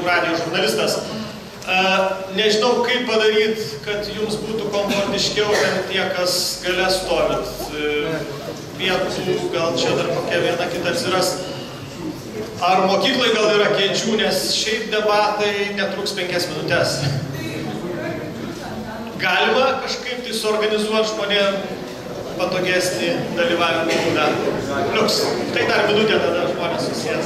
radijo žurnalistas. Nežinau, kaip padaryti, kad jums būtų komfortiškiau, ten tie, kas gale stovit. Vietų, gal čia dar kokia viena kita atsiras. Ar mokyklai gal yra kėdžių, nes šiaip debatai netruks 5 minutės. Galima kažkaip tai suorganizuoti žmonėm patogesnį dalyvavimą būdą. Liuks, tai dar minutė tada žmonės susės.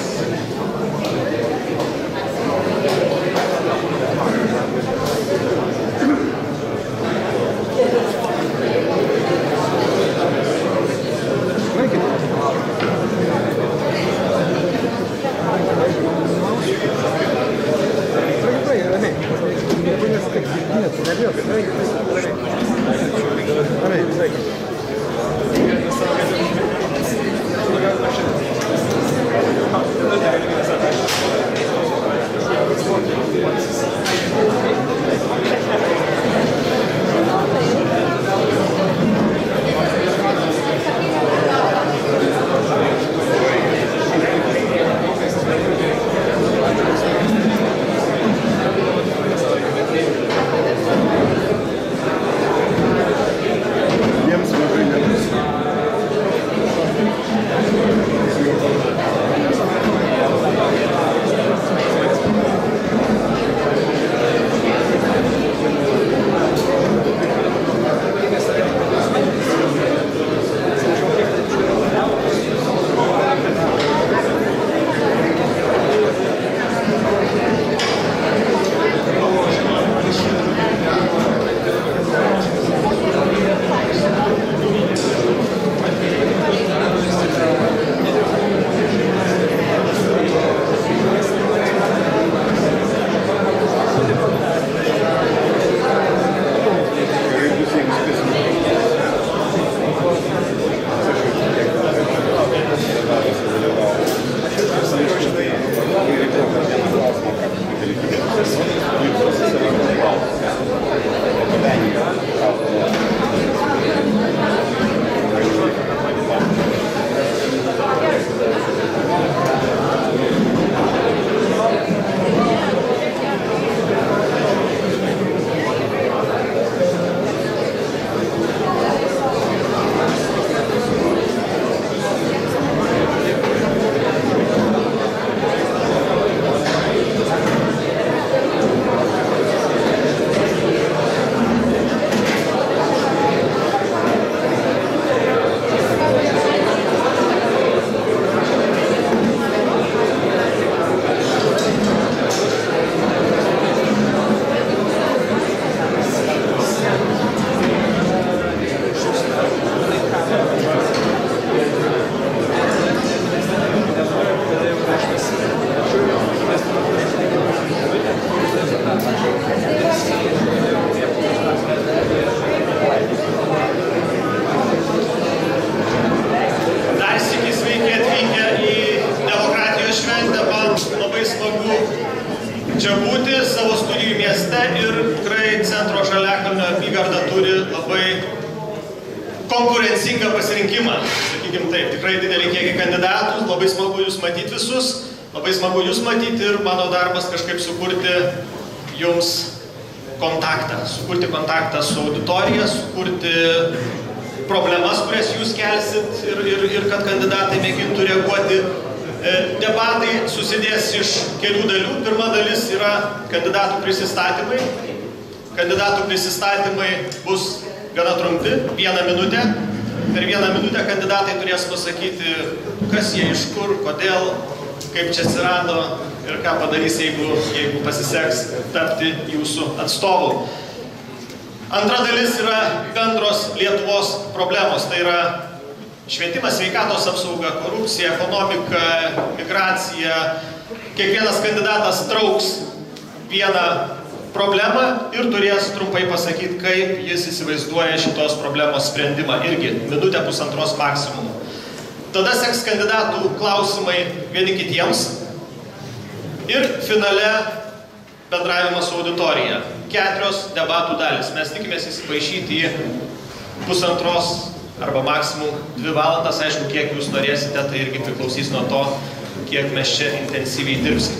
Čia būti savo studijų mieste ir tikrai Centro Žaliakalnio apygarda turi labai konkurencingą pasirinkimą, sakykim taip, tikrai didelį kiekį kandidatų, labai smagu jūs matyti visus, labai smagu jūs matyti ir mano darbas kažkaip sukurti jums kontaktą su auditorija, sukurti problemas, kurias jūs kelsit ir kad kandidatai mėgintų reaguoti. Debatai susidės iš kelių dalių. Pirma dalis yra kandidatų prisistatymai. Kandidatų prisistatymai bus gana trumpi, 1 minutę. Per 1 minutę kandidatai turės pasakyti, kas jie, iš kur, kodėl, kaip čia atsirado ir ką padarys, jeigu pasiseks tapti jūsų atstovu. Antra dalis yra bendros Lietuvos problemos. Tai yra švietimas, sveikatos apsauga, korupcija, ekonomika, migracija. Kiekvienas kandidatas trauks vieną problemą ir turės trumpai pasakyti, kaip jis įsivaizduoja šitos problemos sprendimą. Irgi minutę, pusantros maksimum. Tada seks kandidatų klausimai vieni kitiems. Ir finale bendravimas su auditorija. 4 debatų dalis. Mes tikimės įsipaišyti į pusantros arba maksimum 2 valandas, aišku, kiek jūs norėsite, tai irgi priklausys nuo to, kiek mes čia intensyviai dirbsim.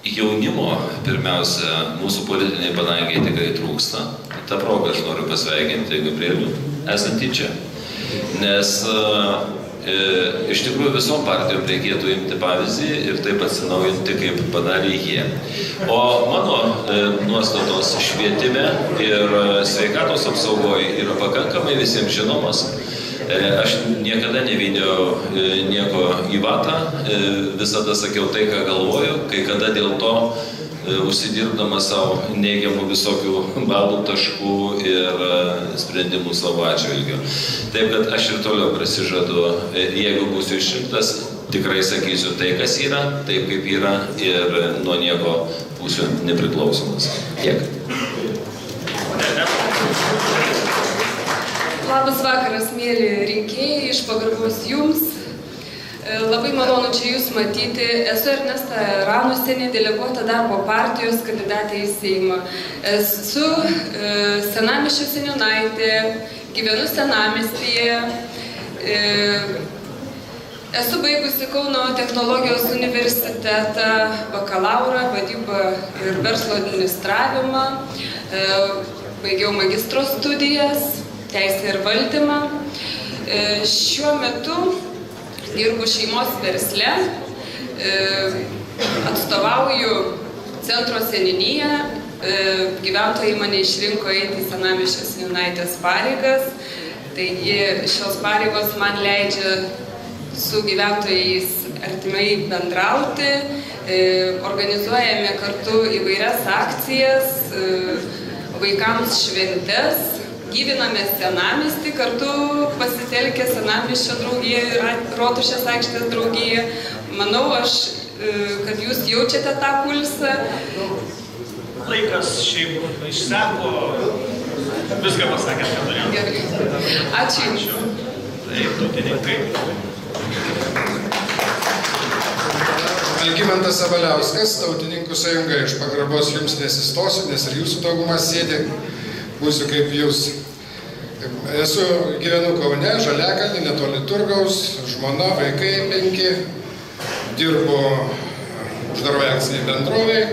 jaunimo, pirmiausia, mūsų politiniai padangiai tikrai trūksta. Ta proga aš noriu pasveikinti Gabrielių esantį čia. Nes iš tikrųjų visom partijom reikėtų imti pavyzdį ir taip atsinaujinti, kaip padarė jie. O mano nuostatos švietime ir sveikatos apsaugoje yra pakankamai visiems žinomos. Aš niekada nevyniau nieko į vatą, visada sakiau tai, ką galvoju, kai kada dėl to užsidirbdamas savo neigiamų visokių balų taškų ir sprendimų savo atžvilgiu. Taip, kad aš ir toliau prasižadu, jeigu būsiu išrinktas, tikrai sakysiu tai, kas yra, taip kaip yra ir nuo nieko būsiu nepriklausomas. Tiek. Labas vakaras, mėly rinkėjai, iš pagarbos jums. Labai malonu čia jūs matyti. Esu Ernesta Ranusienė, deleguota darbo partijos kandidatė į Seimą. Esu senamiesčio seniūnaitė, gyvenu senamiestyje. Esu baigusi Kauno technologijos universitetą, bakalaurą, vadybą ir verslo administravimą. Baigiau magistro studijas, teisę ir valdymą. Šiuo metu dirbu šeimos versle, atstovauju centro seniūniją, gyventojai mane išrinko eiti į senamiesčio seniūnaitės pareigas, taigi šios pareigos man leidžia su gyventojais artimai bendrauti, organizuojame kartu įvairias akcijas, vaikams šventes, gyviname senamiestį, kartu pasitelkę senamiesčio draugiją ir Rotušės aikštės draugiją. Manau aš, kad jūs jaučiate tą pulsą. Laikas šiaip išseko, viską pasakėt, ką norėjau. Gerai. Ačiū jums. Taip, tautininkai. Algimantas Sabaliauskas, Tautininkų sąjunga, iš pagarbos jums nesistosiu, nes ir jūsų daugumas sėdi, būsiu kaip jūs. Gyvenu Kaune, Žaliakalny, netoli Turgaus, žmona, vaikai 5, dirbu uždaroje akciniai bendroviai,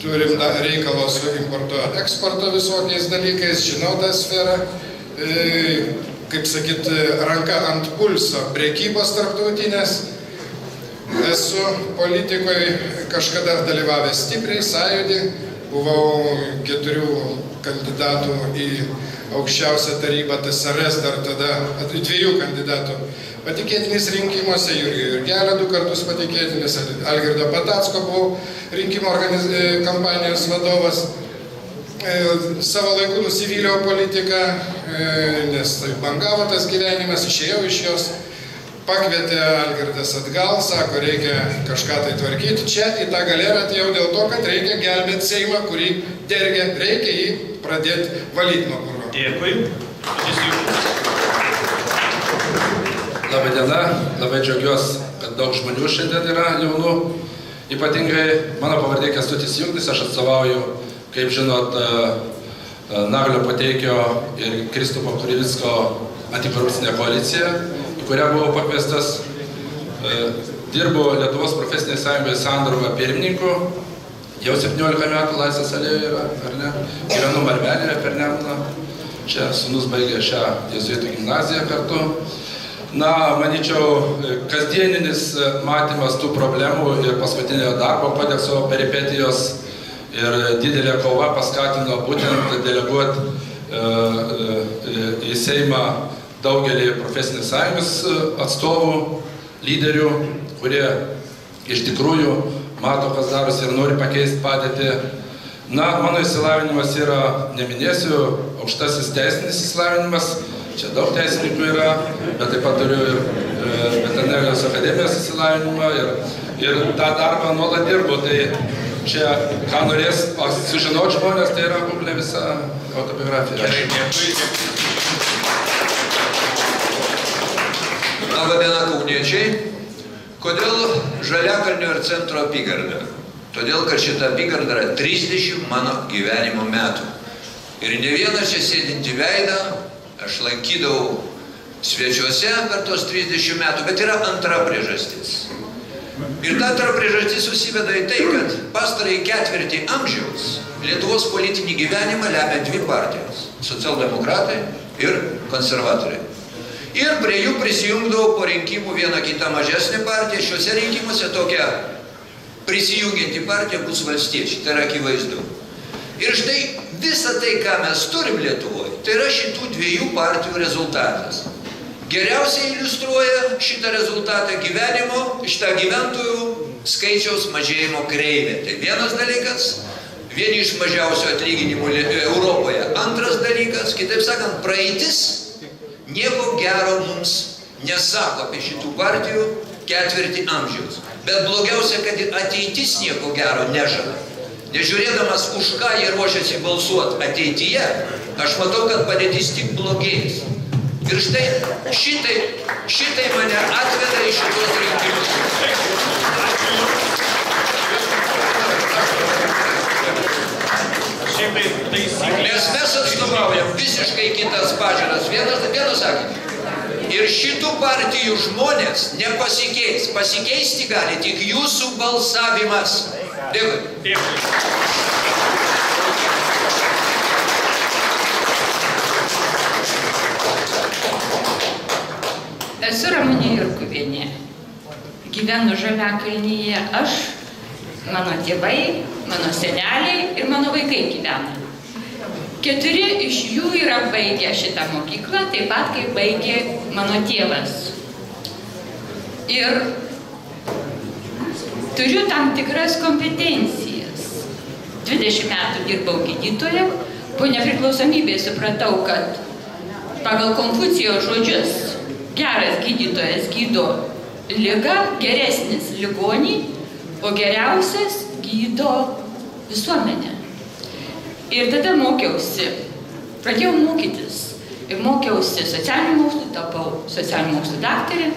turim reikalo su importo eksporto visokiais dalykais, žinau tą sferą, kaip sakyt, ranka ant pulso prekybos tarptautinės. Esu politikoje kažkada dalyvavęs stipriai, sąjūdį, buvau 4 kandidatų į aukščiausią tarybą TSRS, dar tada 2 kandidatų patikėtinis rinkimuose, Jurgio Jurgelio 2 kartus patikėtinis, Algirdo Patacko buvau rinkimo kampanijos vadovas. Savo laiku nusivyliau politiką, nes bangavo tas gyvenimas, išėjau iš jos. Pakvietė Algirdas atgal, sako, reikia kažką tai tvarkyti. Čia į tą galerą atėjau dėl to, kad reikia gelbėti Seimą, kurį dergia, reikia jį pradėti valyti nuo purvo. Dėkui. Labą dieną, labai džiaugiuosi, kad daug žmonių šiandien yra jaunų. Ypatingai mano pavardė Kęstutis Jungnis, aš atstovauju, kaip žinot, Naglio Puteikio ir Kristupo Krivicko antikorupcinę koaliciją, į kurią buvau pakviestas. Dirbu Lietuvos profesinėje sąjungoje Sandrova pirmininku, jau 17 metų Laisvės alėjoje yra, ar ne? Gyvenu Marvelėje per Nemuną, čia sūnus baigė šią jėzuitų gimnaziją kartu. Na, manyčiau, kasdieninis matymas tų problemų ir paskutinio darbo kodekso peripetijos ir didelė kova paskatino būtent deleguoti į Seimą daugelį profesinės sąjungos atstovų, lyderių, kurie iš tikrųjų mato, kas darosi ir nori pakeisti padėtį. Na, mano išsilavinimas yra, neminėsiu, aukštasis teisinis išsilavinimas, čia daug teisininkų yra, bet taip pat turiu ir veterinarijos akademijos išsilavinimą ir tą darbą nuolat dirbu. Tai čia, ką norės sužinoti žmonės, tai yra kuklė visa autobiografija. Gerai, dėkui. Labą dieną, kauniečiai. Kodėl Žaliakalnio ir centro apygarda? Todėl, kad šita apygarda yra 30 mano gyvenimo metų. Ir ne vieną čia sėdinti veidą aš lankydavau svečiuose per tos 30 metų, bet yra antra priežastis. Ir ta antra priežastis susiveda į tai, kad pastarąjį ketvirtį amžiaus Lietuvos politinį gyvenimą lemia dvi partijos - socialdemokratai ir konservatoriai. Ir prie jų prisijungdavo po rinkimų vieną kitą mažesnį partiją. Šiuose rinkimuose tokia prisijungianti partija bus valstiečiai, tai yra akivaizdu. Ir štai visa tai, ką mes turim Lietuvoje, tai yra šitų dviejų partijų rezultatas. Geriausiai iliustruoja šitą rezultatą šitą gyventojų skaičiaus mažėjimo kreivė. Tai vienas dalykas, vieni iš mažiausių atlyginimų Europoje. Antras dalykas, kitaip sakant, praeitis nieko gero mums nesako apie šitų partijų ketvirtį amžiaus. Bet blogiausia, kad ir ateitis nieko gero nežada. Nežiūrėdamas, už ką jie ruošiasi balsuoti ateityje, aš matau, kad padėtis tik blogės. Ir štai šitai mane atveda į šitos rinkimus. Nes mes atstovaujam visiškai kitas pažiūras. Vienas sakinys. Ir šitų partijų žmonės nepasikeis. Pasikeisti gali tik jūsų balsavimas. Dėkui. Esu Ramunė Jurkuvienė. Gyvenu Žaliakalnyje aš, mano tėvai, mano seneliai ir mano vaikai gyvena. 4 iš jų yra baigę šitą mokyklą, taip pat kaip baigė mano tėvas. Ir turiu tam tikras kompetencijas. 20 metų dirbau gydytoja, po nepriklausomybės supratau, kad pagal Konfucijaus žodžius geras gydytojas gydo ligą, geresnis ligonį, o geriausias gydo visuomenę. Ir tada pradėjau mokytis. Ir mokiausi socialinių mokslų, tapau socialinių mokslų daktarė.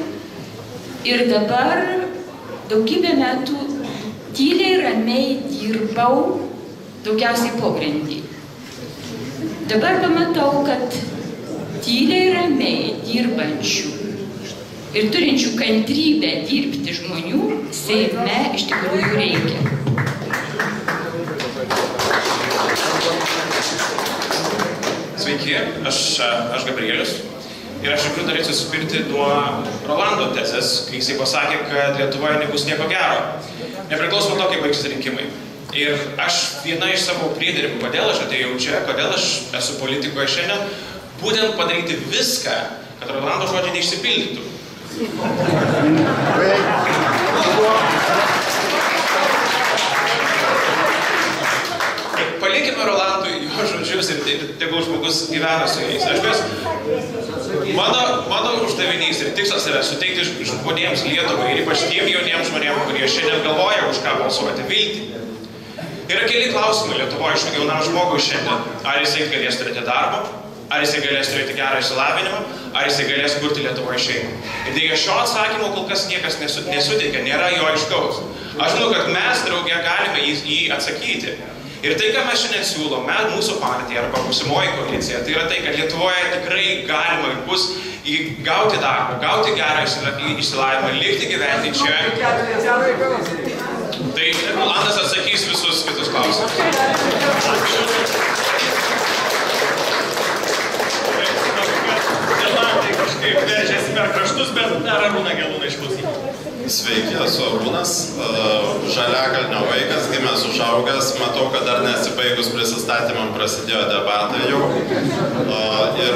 Ir dabar daugybę metų tyliai, ramiai dirbau, daugiausiai pogrindy. Dabar pamatau, kad tyliai, ramiai dirbančių ir turinčių kantrybę dirbti žmonių Seime iš tikrųjų reikia. Sveiki, aš Gabrielius. Ir aš iš tikrųjų norėčiau suspirti nuo Rolando tezės, kai jisai pasakė, kad Lietuvoje nebus nieko gero. Nepriklausomai to, kaip baigsis rinkimai. Ir aš viena iš savo priederimų, kodėl aš atėjau čia, kodėl aš esu politikoje šiandien, būtent padaryti viską, kad Rolando žodžiai neišsipildytų. Palikime Rolandui jo žodžius ir tegul žmogus gyvena su jais. Mano uždavinys ir tikslas yra suteikti žmonėms Lietuvai ir ypač tiem jauniems žmonėms, kurie šiandien galvoja, už ką balsuoti, viltį. Yra keli klausimai Lietuvoje iš jaunam žmogui šiandien. Ar jisai galės turėti darbą, ar jisai galės turėti gerą išsilavinimą, ar jisai galės kurti Lietuvoje šeimą. Ir dėja šio atsakymo kol kas niekas nesuteikia, nėra jo aiškaus. Aš žinau, kad mes drauge galime jį atsakyti. Ir tai, ką mes šiandien siūlome, mūsų partija arba būsimoji koalicija, tai yra tai, kad Lietuvoje tikrai galima ir bus gauti darbą, gauti gerą išsilavinimą, likti gyventi čia. Tai Rolandas atsakys visus kitus klausimus. Tai kažkaip veržiasi per kraštus, bet dar Arūną Gelūną išklausyti. Sveiki, esu Arūnas, Žaliakalnio vaikas, gimęs užaugęs, matau, kad dar nesibaigus prisistatymam prasidėjo debatai jau. Ir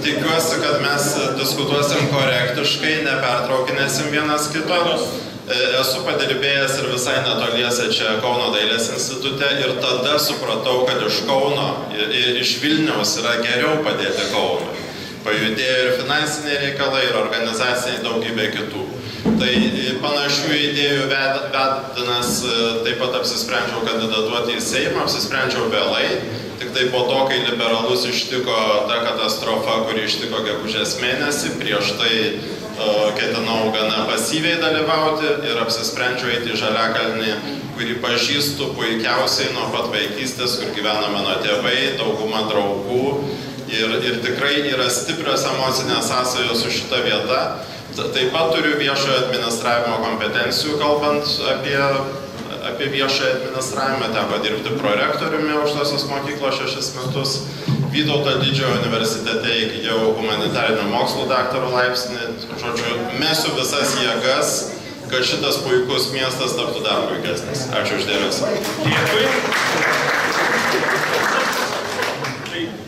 tikiuosi, kad mes diskutuosim korektiškai, nepertraukinėsim vienas kito. Esu padirbėjęs ir visai netoliese čia Kauno dailės institute ir tada supratau, kad iš Kauno ir iš Vilniaus yra geriau padėti Kaunui. Pajudėjo ir finansiniai reikalai, ir organizaciniai daugybė kitų. Tai panašių idėjų vedinas taip pat apsisprendžiau kandidatuoti į Seimą, apsisprendžiau vėlai, tik tai po to, kai liberalus ištiko ta katastrofa, kuri ištiko gegužės mėnesį, prieš tai ketinau gana pasyviai dalyvauti ir apsisprendžiau eiti į Žaliakalnį, kurį pažįstu puikiausiai nuo pat vaikystės, kur gyvena mano tėvai, dauguma draugų. Ir tikrai yra stiprios emocinės sąsajos su šita vieta. Taip pat turiu viešojo administravimo kompetencijų, kalbant apie viešojo administravimą. Teko dirbti prorektoriumi aukštosios mokyklos 6 metus. Vytauto Didžiojo universitete įgijau humanitarinių mokslų daktaro laipsnį. Žodžiu, mesiu visas jėgas, kad šitas puikus miestas taptų dar puikesnis. Ačiū uždėmesį. Dėkui.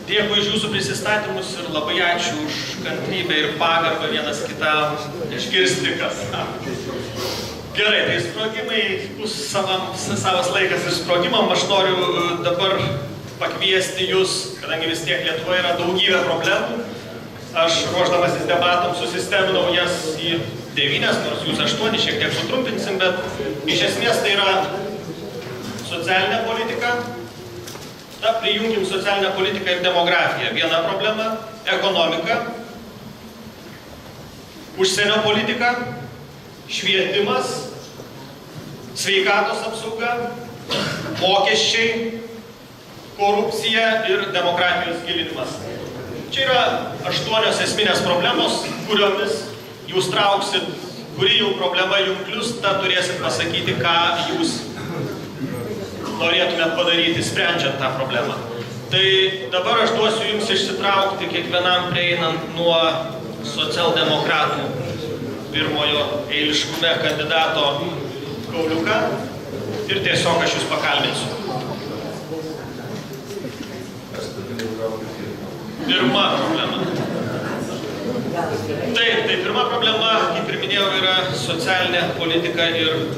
Dėkui už jūsų prisistatymus ir labai ačiū už kantrybę ir pagarbą vienas kitam išgirsti, kas. Gerai, tai sprogimai bus savas laikas ir sprogimam. Aš noriu dabar pakviesti jūs, kadangi vis tiek Lietuvoje yra daugybė problemų. Aš ruošdamasis debatams susisteminau jas į 9, nors jūs 8, šiek tiek sutrumpinsim, bet iš esmės tai yra socialinė politika. Prijunkim socialinę politiką ir demografiją. Viena problema – ekonomika, užsienio politika, švietimas, sveikatos apsauga, mokesčiai, korupcija ir demokratijos gilinimas. Čia yra 8 esminės problemos, kuriomis jūs trauksit, kuri jau problema jums klius, tą turėsit pasakyti, ką jūs norėtumėt padaryti, sprendžiant tą problemą. Tai dabar aš duosiu jums išsitraukti kiekvienam prieinant nuo socialdemokratų pirmojo eiliškume kandidato kauliuką ir tiesiog aš jūs pakalbinsiu. Pirma problema. Taip, tai pirma problema, kaip ir minėjau, yra socialinė politika ir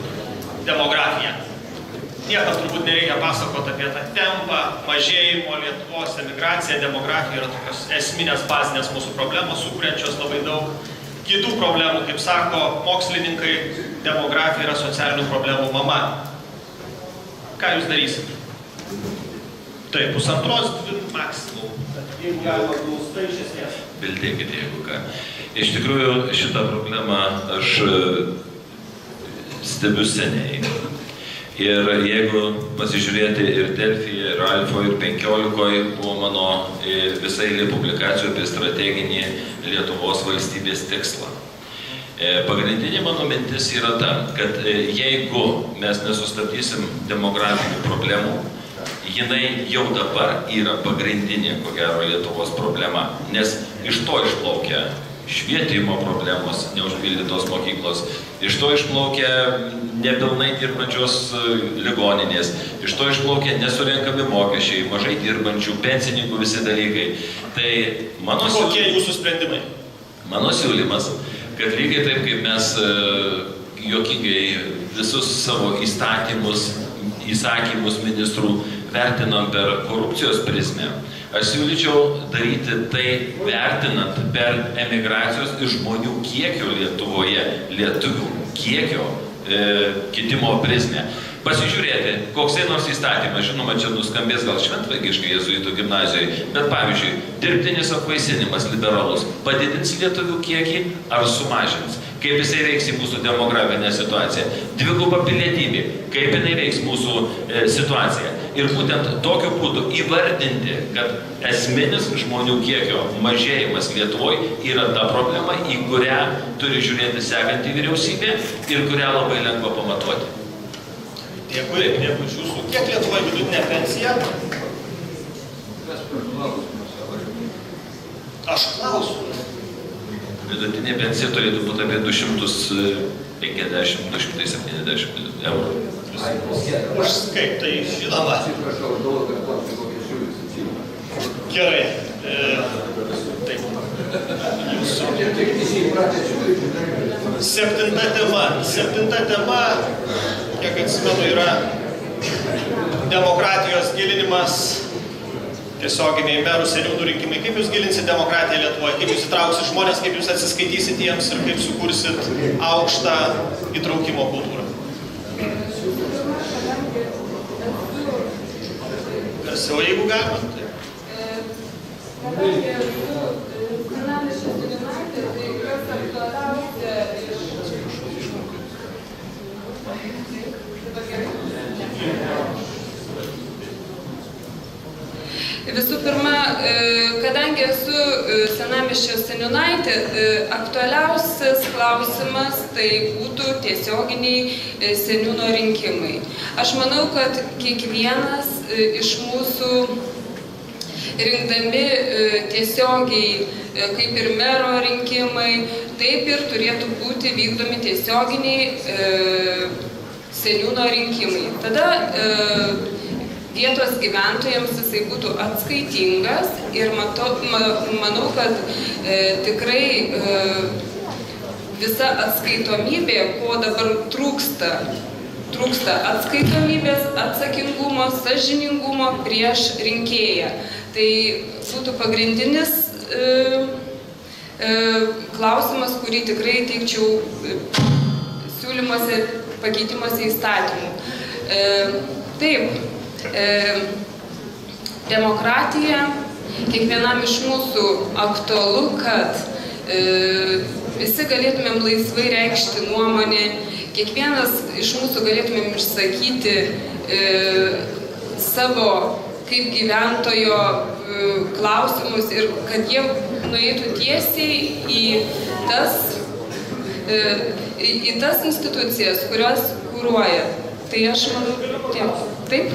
demografija. Niekam turbūt nereikia pasakoti apie tą tempą, mažėjimo, Lietuvos, emigraciją, demografija yra tokios esminės bazinės mūsų problemos, sukuriančios labai daug kitų problemų. Kaip sako mokslininkai, demografija yra socialinių problemų mama. Ką jūs darysit? Tai 1,5-2 maksimum. Jeigu galima glaustai iš esmės. Bildėkit, jeigu ką. Iš tikrųjų, šitą problemą aš stebiu seniai. Ir jeigu pasižiūrėti ir Delfyje, ir Alfo, ir 15 buvo mano visai publikacijų apie strateginį Lietuvos valstybės tikslą. Pagrindinė mano mintis yra ta, kad jeigu mes nesustabdysim demografinių problemų, jinai jau dabar yra pagrindinė, ko gero, Lietuvos problema, nes iš to išplaukia švietimo problemos, neužpildytos mokyklos, iš to išplaukia nepilnai dirbančios ligoninės, iš to išplaukia nesurenkami mokesčiai, mažai dirbančių, pensininkų visi dalykai. Tai kokie jūsų sprendimai? Mano siūlymas, kad lygiai taip, kaip mes juokingai visus savo įsakymus ministrų vertinam per korupcijos prizmę, aš siūlyčiau daryti tai vertinant per emigracijos ir žmonių kiekio Lietuvoje, lietuvių kiekio kitimo prizmę. Pasižiūrėti, koksai nors įstatymas, žinoma, čia nuskambės gal šventvagiškai jėzuitų gimnazijoje, bet pavyzdžiui, dirbtinis apvaisinimas liberalus padidins lietuvių kiekį ar sumažins? Kaip jisai veiks į mūsų demografinę situaciją? Dviguba pilietybė, kaip jinai veiks mūsų situaciją? Ir būtent tokiu būdu įvardinti, kad esminis žmonių kiekio mažėjimas Lietuvoje yra ta problema, į kurią turi žiūrėti sekanti vyriausybė ir kurią labai lengva pamatuoti. Dėkui iš jūsų. Kiek Lietuvoje vidutinė pensija? Aš klausiu. Vidutinė pensija turėtų būti apie 250-270 eurų. Aš kaip tai žinoma. Gerai. Taip. Septinta tema, kiek atsimenu, yra demokratijos gilinimas, tiesioginiai merų seniūnų rinkimai. Kaip jūs gilinsit demokratiją Lietuvoje? Kaip jūs įtrauksit žmonės, kaip jūs atsiskaitysit jiems ir kaip sukursit aukštą įtraukimo kultūrą? Garsiau, jeigu galima. Visų pirma, kadangi esu Senamiesčio seniūnaitė, aktualiausias klausimas tai būtų tiesioginiai seniūno rinkimai. Aš manau, kad kiekvienas iš mūsų rinkdami tiesiogiai, kaip ir mero rinkimai, taip ir turėtų būti vykdomi tiesioginiai seniūno rinkimai. Tada vietos gyventojams jisai būtų atskaitingas ir manau, kad tikrai visa atskaitomybė, ko dabar trūksta atskaitomybės, atsakingumo, sąžiningumo prieš rinkėją. Tai būtų pagrindinis klausimas, kurį tikrai teikčiau siūlymuose, pakeitimuose įstatymų. Taip, demokratija kiekvienam iš mūsų aktualu, kad visi galėtumėm laisvai reikšti nuomonę, kiekvienas iš mūsų galėtumėm išsakyti savo kaip gyventojo klausimus ir kad jie nueitų tiesiai į tas institucijas, kurios kūruoja. Tai aš manau, tiek. Taip?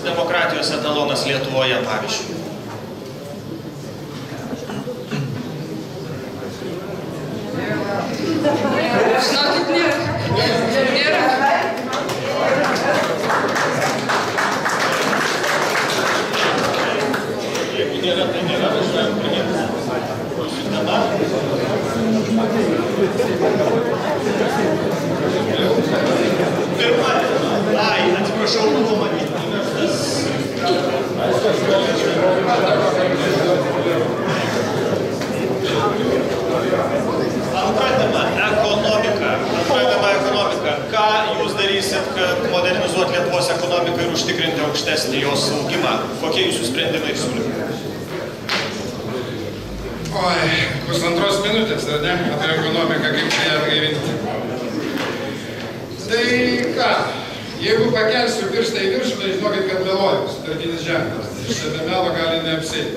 Demokratijos etalonas Lietuvoje, pavyzdžiui. Žinokit, nėra. Jeigu nėra, tai nėra, važiuojam pradėti. Šitama. Pirma tema. Ai, atsiprašau, buvo matyti. Antra tema - ekonomika. Ką jūs darysit, kad modernizuoti Lietuvos ekonomiką ir užtikrinti aukštesnį jos augimą? Kokie jūsų sprendimai ir siūlymai? Oi, pusantros minutės, ar ne? Apie ekonomiką, kaip ją atgaivinti. Tai ką, jeigu pakelsiu pirštą į viršų, tai žinokit, kad meluoju, sutartinis ženklas. Šitą melo gali neapsėti.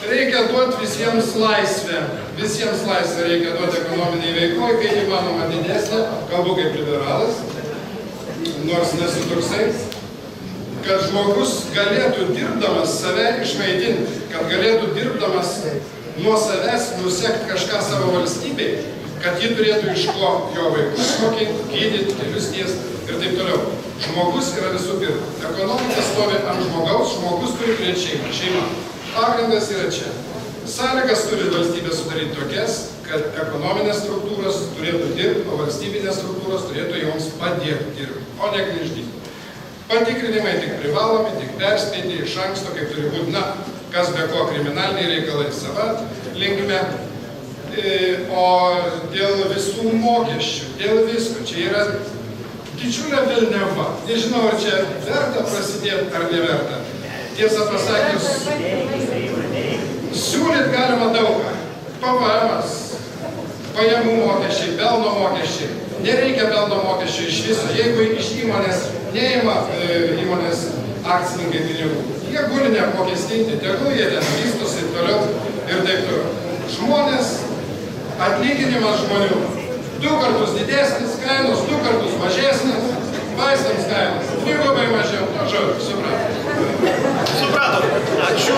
Reikia duoti visiems laisvę. Visiems laisvę reikia duoti ekonominiai veikloj, kai įmanoma didesnė, kalbu kaip liberalas, nors nesu toksai, kad žmogus galėtų dirbdamas save išmaitinti, kad galėtų dirbdamas nuo savęs nusekti kažką savo valstybei, kad ji turėtų iš ko jo vaikus mokinti, gydyti, kelius tiesti ir taip toliau. Žmogus yra visų pirma. Ekonomika stovi ant žmogaus, žmogus turi turėti šeimą. Pagrindas yra čia. Sąlygas turi valstybė sudaryti tokias, kad ekonominės struktūros turėtų dirbti, o valstybinės struktūros turėtų joms padėti dirbti, o ne gniuždyti. Patikrinimai tik privalomi, tik perspėti iš anksto, kaip turi būti, kas be ko kriminaliniai reikalai sava linkme. O dėl visų mokesčių, dėl visko, čia yra didžiulė velniava. Nežinau, ar čia verta prasidėti ar neverta. Tiesą pasakius, siūlyt galima daugą. PVM-as, pajamų mokesčiai, pelno mokesčiai. Nereikia pelno mokesčių iš viso. Jeigu iš įmonės neima įmonės akcininkai pinigų, jie guli neapmokestinti, tegul jie ten vystosi toliau ir taip toliau. Žmonės, atlyginimas žmonių 2 kartus didesnis, kainos 2 kartus mažesnis, vaistams kainos 2 mažiau. Nu, žodžiu, Supratom. Ačiū.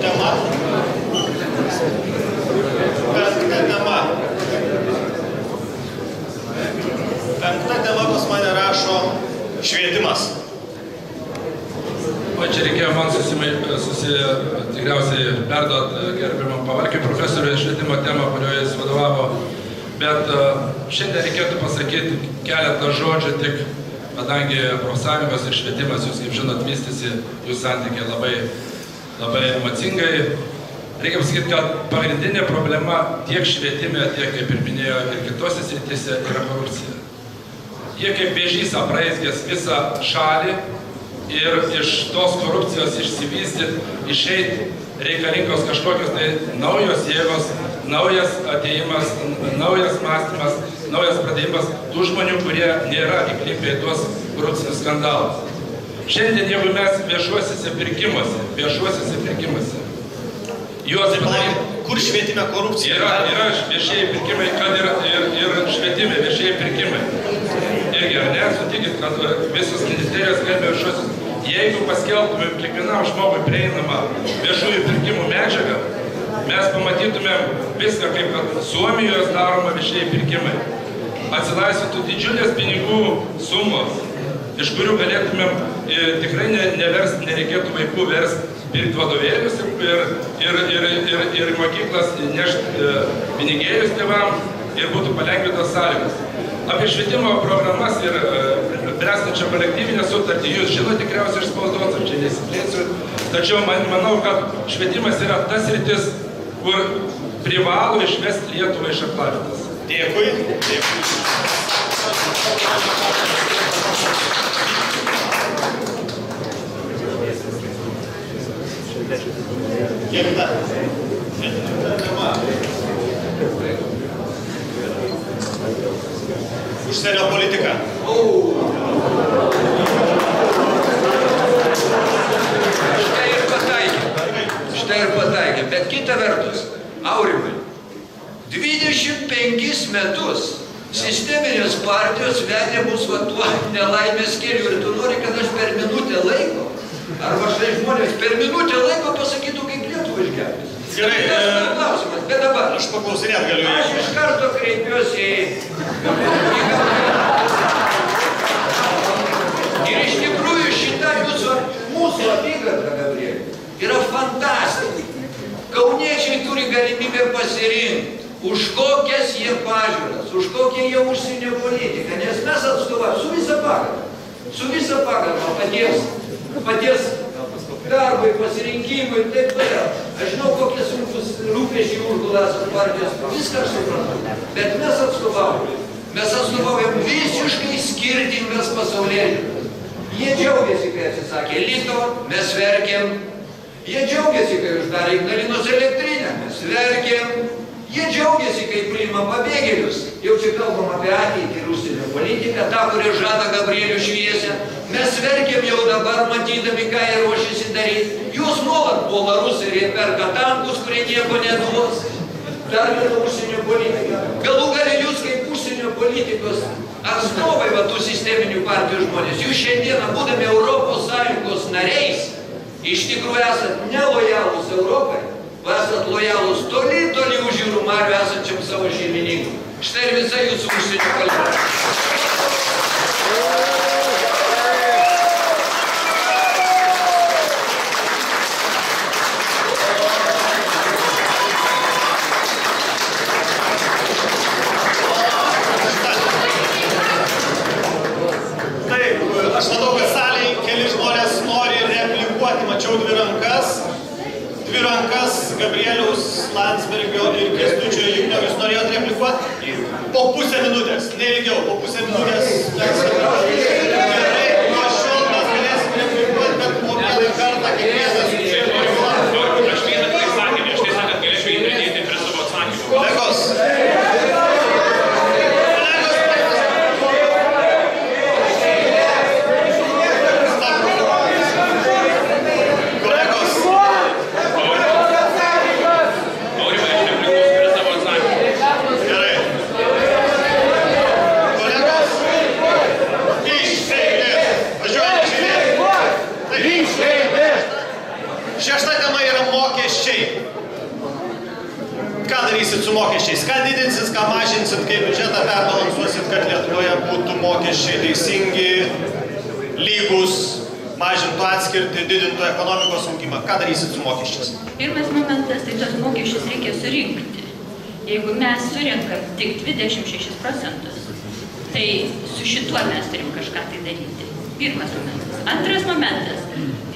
Tema. Penkta tema pas mane rašo švietimas. O čia reikėjo man tikriausiai perduot gerbiamam Pavarkiui profesoriui švietimo temą, kurioje jis vadovavo. Bet šiandien reikėtų pasakyti keletą žodžių tik, kadangi profsąjungos ir švietimas, jūs kaip žinot, vystėsi jų santykiai labai emocingai. Reikia pasakyti, kad pagrindinė problema tiek švietime, tiek, kaip ir minėjo, ir kitose srityse yra korupcija. Jie kaip vėžys apraizgės visą šalį ir iš tos korupcijos išsivystyti, išeiti reikalingos kažkokios tai naujos jėgos, naujas atėjimas, naujas mąstymas, naujas pradėjimas tų žmonių, kurie nėra įklimpę į tuos korupcinius skandalus. Šiandien, jeigu mes viešuosiuose pirkimuose, juos Kur švietime korupcija? Yra viešieji pirkimai, kad ir švietime viešieji pirkimai. Irgi, ar ne, sutikit, kad visos ministerijos skelbia viešuosius. Jeigu paskelbtumėm kiekvienam žmogui prieinamą viešųjų pirkimų medžiagą, mes pamatytumėm viską, kaip kad Suomijos daroma viešieji pirkimai. Atsilaisvytų didžiulės pinigų sumos, iš kurių galėtumėm tikrai nereikėtų vaikų versti pirkti vadovėlius ir mokyklas nešti pinigėlius tėvam ir būtų palengvintos sąlygos. Apie švietimo programas ir bręstančią kolektyvinę sutartį jūs žinote tikriausiai iš spaudos, aš čia nesiplėsiu. Tačiau manau, kad švietimas yra tas sritis, kur privalo išvesti Lietuvą iš aklavietės. Dėkui. Kita. Užsienio politika. Štai ir pataikė. Bet kita vertus, Aurimai, 25 metus sisteminės partijos vedė mus tuo nelaimės keliu ir tu nori, kad aš per minutę laiko, arba štai žmonės per minutę laiko pasakytų, kaip Lietuvą išgelbės. Gerai, klausimas, bet dabar aš paklausinėt galiu. Aš iš karto kreipiuosi ir iš tikrųjų šitą mūsų apygardą, Gabrielė, yra fantastika. Kauniečiai turi galimybę pasirinkti, už kokias jie pažiūras, už kokią jie užsienio politiką, nes mes atstovavome su visą pagarbą paties darbui, pasirinkimui ir taip toliau. Aš žinau, kokie sunkus rūpesčiai užgulas partijos, viską aš suprantu. Bet mes atstovaujam visiškai skirtingas pasaulėžiūras. Jie džiaugiasi, kai atsisakė lito, mes verkėm. Jie džiaugiasi, kai uždarė Ignalinos elektrinę, mes verkėm. Jie džiaugiasi, kai priima pabėgėlius. Jau čia kalbam apie ateitį ir užsienio politiką, tą, kurią žada Gabrielių Šviesę. Mes verkėm jau dabar, matydami, ką jie ruošiasi daryti. Jūs nuolat puola rusai ir jie perka tankus, kurie nieko neduos. Dar viena užsienio politika. Galų gale jūs kaip užsienio politikos atstovai tų sisteminių partijų žmonės. Jūs šiandieną, būdami Europos Sąjungos nariais, iš tikrųjų esat nelojalūs Europai. Esat lojalūs toli už jūrų marių esančiam savo šeimininkui. Štai ir visa jūsų užsienio politika. Taip, aš matau, kad salėje keli žmonės nori replikuoti. Mačiau dvi rankas Gabrieliaus Landsbergio ir Kęstučio Juknio. Jūs norėjot replikuoti? Po pusę minutės, neilgiau, po pusę minutės. Gerai, nuo šiol mes galėsim replikuoti, bet po vieną kartą kiekvienas. Aš vieną tai sakinį, aš tiesiog galėčiau įpridėti prie savo atsakymų. Kolegos. Šešta tema yra mokesčiai. Ką darysit su mokesčiais? Ką didinsit, ką mažinsit, kaip biudžetą perbalansuosit, kad Lietuvoje būtų mokesčiai teisingi, lygus, mažintų atskirtį, didintų ekonomikos augimą. Ką darysit su mokesčiais? Pirmas momentas, tai tos mokesčius reikia surinkti. Jeigu mes surinkam tik 26%, tai su šituo mes turim kažką tai daryti. Pirmas momentas. Antras momentas.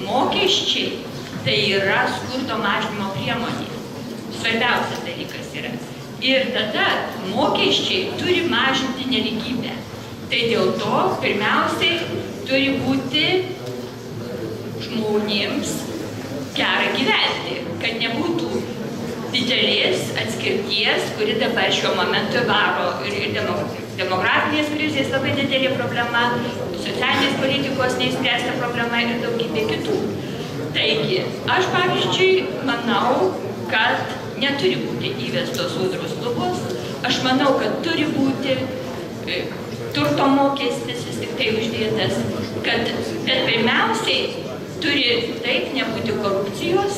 Mokesčiai tai yra skurdo mažinimo priemonė. Svarbiausias dalykas yra. Ir tada mokesčiai turi mažinti nelygybę. Tai dėl to pirmiausiai turi būti žmonėms gera gyventi, kad nebūtų didelės atskirties, kuri dabar šiuo momentu varo ir demokratiją. demografinės krizės labai didelė problema, socialinės politikos neįspręsta problema ir daugybė kitų. Taigi, aš pavyzdžiui manau, kad neturi būti įvestos sodros lubos, aš manau, kad turi būti turto mokestis vis tik tai uždėtas, bet pirmiausiai turi taip nebūti korupcijos,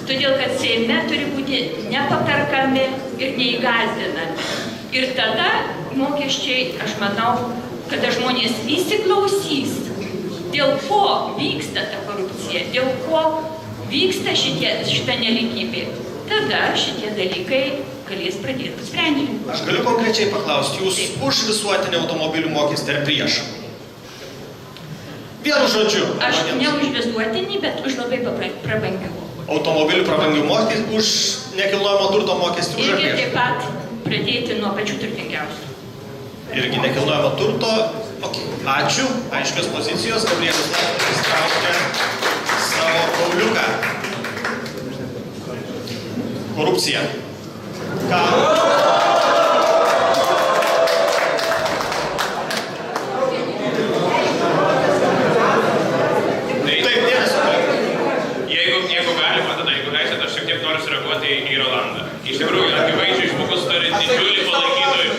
todėl kad Seime turi būti nepaperkami ir neįgąsdinami. Ir tada mokesčiai, aš manau, kada žmonės įsiklausys, dėl ko vyksta ta korupcija, dėl ko vyksta šita neligybė, tada šitie dalykai galės pradėti sprendžiami. Aš galiu konkrečiai paklausti, jūs už visuotinį automobilių mokestį ar prieš? Vienu žodžiu. Aš ne už visuotinį, bet už labai prabangių. Automobilių prabangių mokestį, už nekilnojamo turto mokestį, už ar prieš? Ir taip pat pradėti nuo pačių turtingiausių. Irgi nekilnojamo turto. Okay. Ačiū. Aiškios pozicijos. Gabrielius Landsbergis traukia savo kauliuką. Korupcija. Ką? Jeigu galima, tada, jeigu leisit, aš šiek tiek noriu sureaguoti į Rolandą. Iš tikrųjų, akivaizdžiai žmogus turi didžiulį palaikytojų.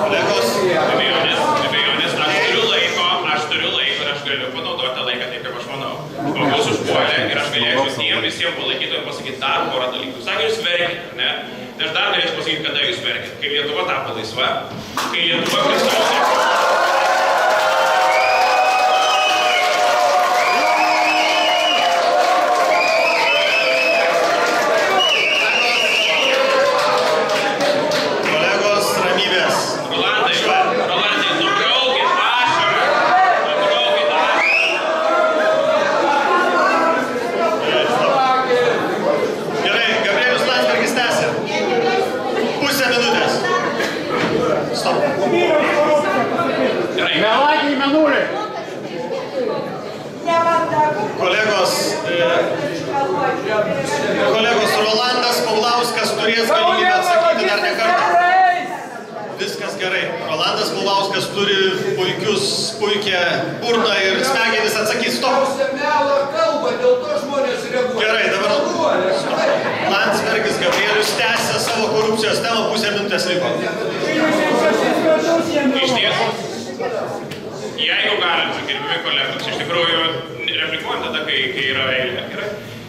Kolegos. Abejonės, aš turiu laiko ir aš galiu panaudoti tą laiką taip, kaip aš manau. Žmogus užpuolė ir aš galėčiau tiem visiems palaikytojams pasakyti dar porą dalykų. Sakė, jūs verkite, ne? Tai aš dar galėčiau pasakyti, kada jūs verkite. Kai Lietuva tapo laisva, kai Lietuva pristautė. Kolegos Rolandas Paulauskas turės galimybę atsakyti dar ne kartą. Viskas gerai. Rolandas Paulauskas turi puikią burną ir smegenis atsakys. Stop. Gerai, dabar Landsbergis Gabrielius tęsia savo korupcijos temą, pusę minutės liko. Iš tiesų, jeigu galima, gerbimi kolegos, iš tikrųjų, replikuojant tada, kai yra eilė.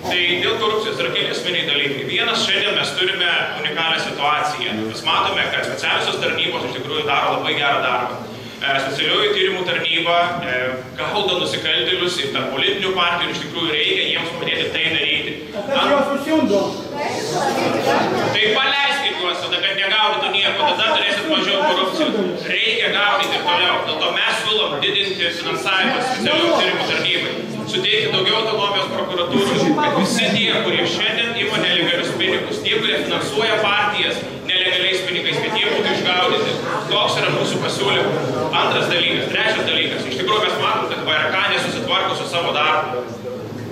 Tai dėl korupcijos yra keli esminiai dalykai. Vienas, šiandien mes turime unikalią situaciją. Mes matome, kad specialiosios tarnybos iš tikrųjų daro labai gerą darbą. Specialiųjų tyrimų tarnyba gaudo nusikaltėlius ir tarp politinių partijų ir iš tikrųjų reikia jiems padėti tai daryti. Tai paleiskit juos, tada, kad negaudytų nieko, tada turėsit mažiau korupcijos. Reikia gaudyti ir toliau. Dėl to mes siūlom didinti finansavimą specialiųjų tyrimų tarnybai, suteikti daugiau autonomijos prokuratūros, kad visi tie, kurie šiandien ima nelegalius pinigus, tie, kurie finansuoja partijas nelegaliais pinigais, kad jie būtų išgaudyti. Toks yra mūsų pasiūlymas. Antras dalykas, trečias dalykas. Iš tikrųjų mes matom, kad VRK nesusitvarko su savo darbu.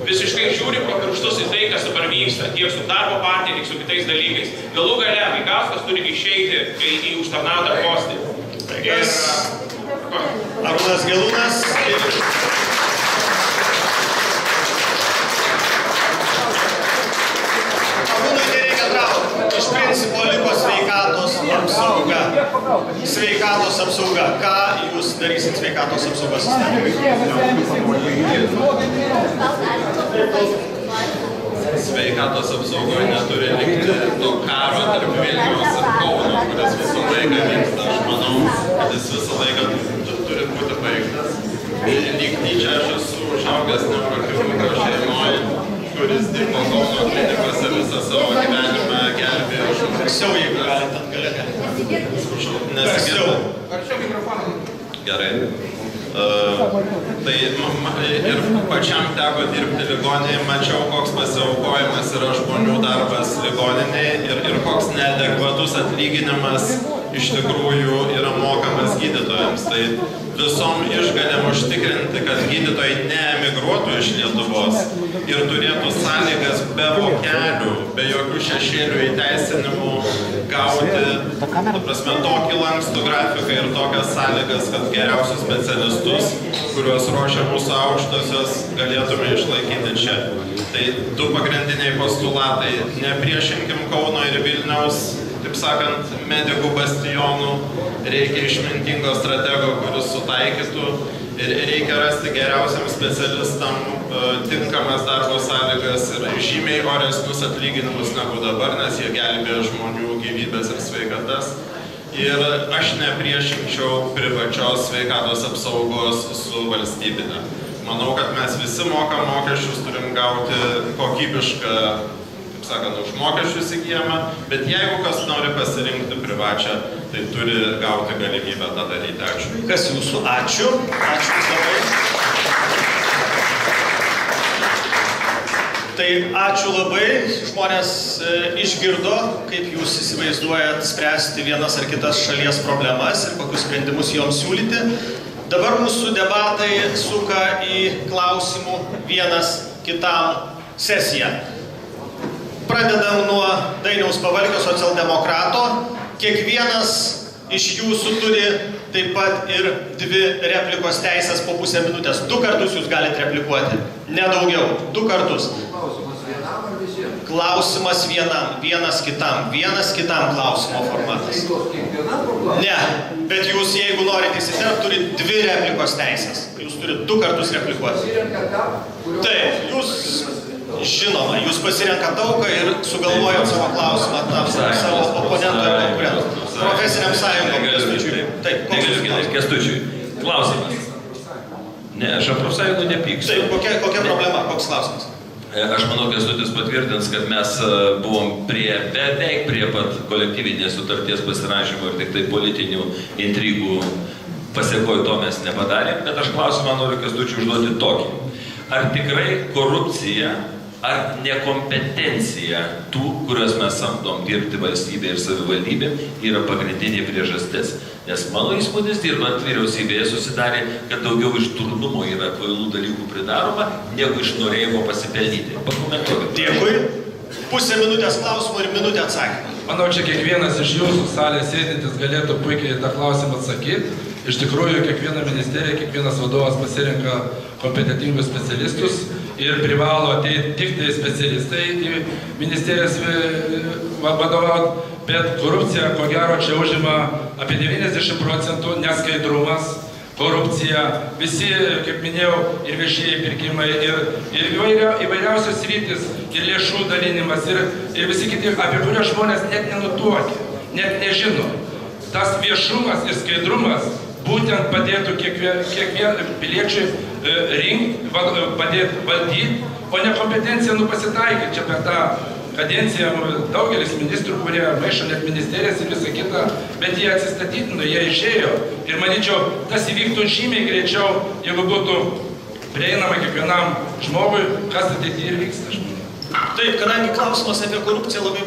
Visiškai žiūri pro pirštus į tai, kas dabar vyksta, tiek su darbo partija, tiek su kitais dalykais. Galų gale, Vaikauskas turi išeiti į užtarnautą postį. Arūnas Gelūnas. Arūnui nereikia traukti. Iš principo liko sveikatos apsauga. Sveikatos apsauga. Ką jūs darysit sveikatos apsaugos sistemai? Sveikatos apsaugoje neturi likti to karo tarp Vilniaus ir Kauno, kuris visą laiką vyksta. Aš manau, kad jis visą laiką turi būti baigtas. Lyg tyčia aš esu užaugęs neurochirurgo šeimoje, kuris dirbo Kauno klinikose visą savo gyvenimą, gelbėjo žmonės. Garsiau, jeigu galite ant galę. Nesigirdu. Gerai. Tai ir pačiam teko dirbti ligoninėje, mačiau, koks pasiaukojimas yra žmonių darbas ligoninėje ir koks neadekvatus atlyginimas iš tikrųjų yra mokamas gydytojams. Tai visom išgalėm užtikrinti, kad gydytojai neemigruotų iš Lietuvos ir turėtų sąlygas be vokelių, be jokių šešėlių įteisinimų gauti, tokį lankstų grafiką ir tokias sąlygas, kad geriausius specialistus, kuriuos ruošia mūsų aukštosios, galėtume išlaikyti čia. Tai du pagrindiniai postulatai. Nepriešinkim Kauno ir Vilniaus, taip sakant, medikų bastionų. Reikia išmintingo stratego, kuris sutaikytų. Ir reikia rasti geriausiam specialistam tinkamas darbo sąlygas ir žymiai oresnius atlyginimus negu dabar, nes jie gelbėja žmonių gyvybės ir sveikatas. Ir aš nepriešinčiau privačios sveikatos apsaugos su valstybinė. Manau, kad mes visi mokam mokesčius, turim gauti kokybišką, kaip sakant, už mokesčius įgyjamą, bet jeigu kas nori pasirinkti privačią, tai turi gauti galimybę tą daryti. Ačiū. Kas jūsų? Ačiū. Ačiū labai. Tai ačiū labai. Žmonės išgirdo, kaip jūs įsivaizduojat spręsti vienas ar kitas šalies problemas ir kokius sprendimus joms siūlyti. Dabar mūsų debatai suka į klausimų vienas kitam sesiją. Pradedam nuo Dainiaus Pavalkio, socialdemokrato. Kiekvienas iš jūsų turi taip pat ir 2 replikos teisės po pusę minutės. 2 kartus jūs galite replikuoti, nedaugiau. 2 kartus. Klausimas vienam, vienas kitam klausimo formatas. Ne, bet jūs, jeigu norite įsiterpti, turite 2 replikos teisės. Jūs turite 2 kartus replikuoti. Taip, jūs, žinoma, jūs pasirenkat auką ir sugalvojat savo klausimą tam savo oponentui ar konkurentui. Profesiniam sąjungom, Kęstučiui. Taip, Kęstučiui. Klausimas. Ne, aš profsąjungų nepyksiu. Taip, kokia problema, koks klausimas? Aš manau, Kęstutis patvirtins, kad mes buvom beveik prie pat kolektyvinės sutarties pasirašymo ir tik tai politinių intrigų pasiekoje to mes nepadarėm, bet aš klausimą noriu Kęstučiui užduoti tokį. Ar tikrai korupcija, ar nekompetencija tų, kuriuos mes samdom dirbti valstybė ir savivaldybė, yra pagrindinė priežastis? Nes mano įspūdis, dirbant vyriausybėje, susidarė, kad daugiau iš durnumo yra kvailų dalykų pridaroma, negu iš norėjimo pasipelnyti. Pakomentuokit. Dėkui. Pusę minutės klausimų ir minutę atsakymą. Manau, čia kiekvienas iš jūsų salėje sėdintis galėtų puikiai tą klausimą atsakyti. Iš tikrųjų, kiekviena ministerija, kiekvienas vadovas pasirenka kompetentingus specialistus ir privalo ateiti tik tai specialistai į ministerijas vadovauti, bet korupcija, ko gero, čia užima apie 90%, neskaidrumas, korupcija, visi, kaip minėjau, ir viešieji pirkimai, ir įvairiausios rytis, ir lėšų dalinimas, ir visi kiti, apie kuriuos žmonės net nenutuokia, net nežino. Tas viešumas ir skaidrumas būtent padėtų kiekvienam piliečiui padėti valdyti, o ne kompetencija pasitaikyti. Čia per tą kadenciją daugelis ministrų, kurie maišo net ministerijas ir visą kitą, bet jie atsistatydino, jie išėjo. Ir manyčiau, tas įvyktų žymiai greičiau, jeigu būtų prieinama kiekvienam žmogui, kas ateityje ir vyksta. Taip, kadangi klausimas apie korupciją labai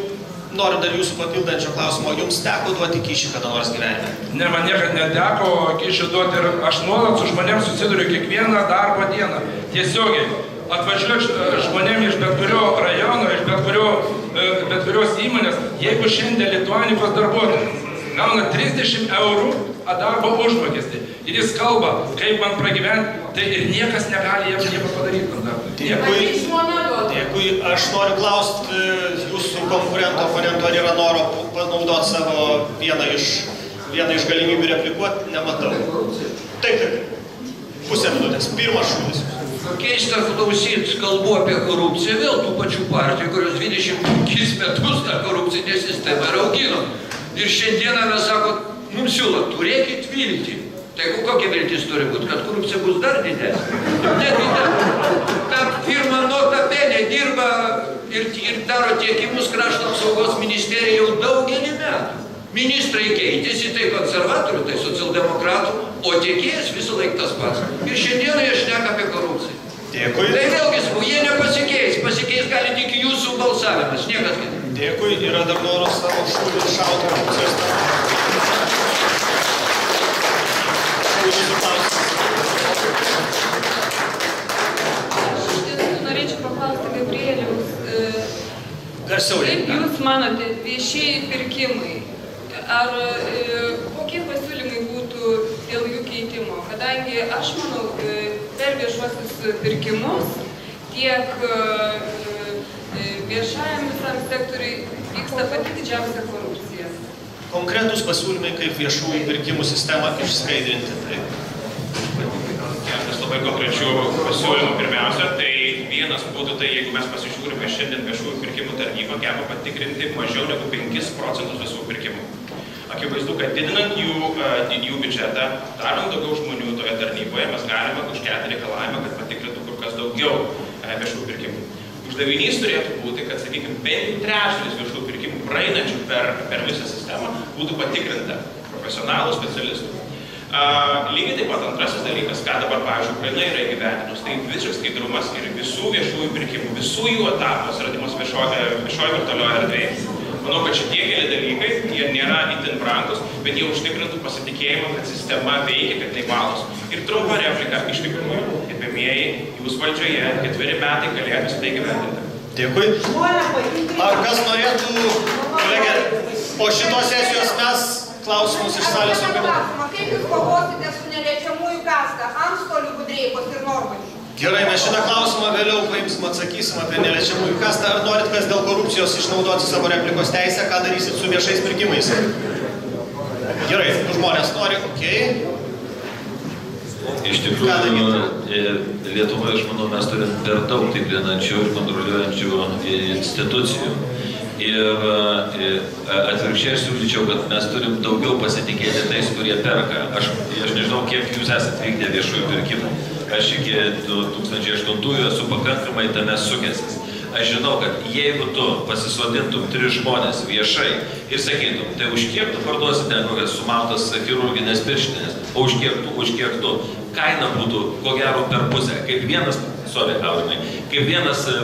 noriu dar jūsų papildančio klausimo. Jums teko duoti kyšį kada nors gyvenime? Ne, man niekad neteko kyšį duoti ir aš nuolat su žmonėms susiduriu kiekvieną darbo dieną. Tiesiogiai. Atvažiuoju žmonėm iš bet kurio rajono, iš bet kurios įmonės, jeigu šiandien Lituanikos darbuotojas gauna 30 eurų darbo užmokestį ir jis kalba, kaip man pragyventi, tai ir niekas negali jam nieko padaryti. Dėkui. Aš noriu klausti jūsų konkurento, oponento, ar yra noro panaudoti savo vieną iš galimybių replikuoti, nematau. Taip. Pusę minutės. Pirmas šūvis. Keista klausyti kalbu apie korupciją vėl tų pačių partijų, kurios 25 metus tą korupcinę sistemą ir augino. Ir šiandieną mes sako, mums siūlo, turėkit viltį. Tai kokia viltis turi būti, kad korupcija bus dar didesnė? Ta firma Nota Bene dirba ir daro tiekimus krašto apsaugos ministerija jau daugelį metų. Ministrai keitėsi, tai konservatorių, tai socialdemokratų, o tiekėjas visą laiką tas pats. Ir šiandieną jie šneka apie korupciją. Dėkui. Tai vėlgi, jie nepasikeis, pasikeis gali tik jūsų balsavimas, niekas kitas. Dėkui, yra dar noras savo šūvį šauti korupcijos. už jūsų klausimus. Aš iš tiesų norėčiau paklausti Gabrieliaus. Garsiau Kaip reikia. jūs manote, viešieji pirkimai, ar kokie pasiūlymai būtų dėl jų keitimo? Kadangi aš manau, per viešuosius pirkimus tiek viešajam visam sektoriui vyksta pati didžiausia korupcija. Konkretus pasiūlymai, kaip viešųjų pirkimų sistemą išskaidrinti. Taip. Keletas labai konkrečių pasiūlymų. Pirmiausia, tai vienas būtų tai, jeigu mes pasižiūrime šiandien viešųjų pirkimų tarnybą, geba patikrinti mažiau negu 5% visų pirkimų. Akivaizdu, kad didinant jų biudžetą, darant daugiau žmonių toje tarnyboje, mes galime užkelti reikalavimą, kad patikrintų kur kas daugiau viešųjų pirkimų. Uždavinys turėtų būti, kad, sakykime, bent trečdalis viešųjų pirkimų praeinančių per visą sistemą būtų patikrinta profesionalų specialistų. Lygiai taip pat antrasis dalykas, ką dabar, pavyzdžiui, Ukraina yra įgyvendinus, tai visiškas skaidrumas ir visų viešųjų pirkimų, visų jų etapų atsiradimas viešoje virtualioje erdvėje. Manau, kad šitie keli dalykai, jie nėra itin brangus, bet jie užtikrintų pasitikėjimą, kad sistema veikia, kad tai valos. Ir trumpa replika, iš tikrųjų, gerbėmieji, jūs valdžioje 4 metai galėtų tai gyvendinti. Dėkui. Ar kas norėtų, kolegė, po šitos sesijos mes klausimus iš salės organizuojame? Kaip jūs kovosite su neliečiamųjų kasta, Antstolių, Budreikos ir Norvaišų? Gerai, mes šitą klausimą vėliau paimsim, atsakysim apie neliečiamųjų kastą. Ar norit kas dėl korupcijos išnaudoti savo replikos teisę, ką darysit su viešais pirkimais? Gerai, žmonės nori, okei. Iš tikrųjų, Lietuvoje, aš manau, mes turim per daug tikrinančių ir kontroliuojančių institucijų. Ir atvirkščiai aš siūlyčiau, kad mes turim daugiau pasitikėti tais, kurie perka. Aš nežinau, kiek jūs esate vykdę viešųjų pirkimų. Aš iki 2008 esu pakankamai tame sukęsis. Aš žinau, kad jeigu tu pasisodintum 3 žmonės viešai ir sakytum, tai už kiek tu parduosite kokias sumautas chirurginės pirštinės, o už kiek tu, kaina būtų ko gero per pusę. Kaip vienas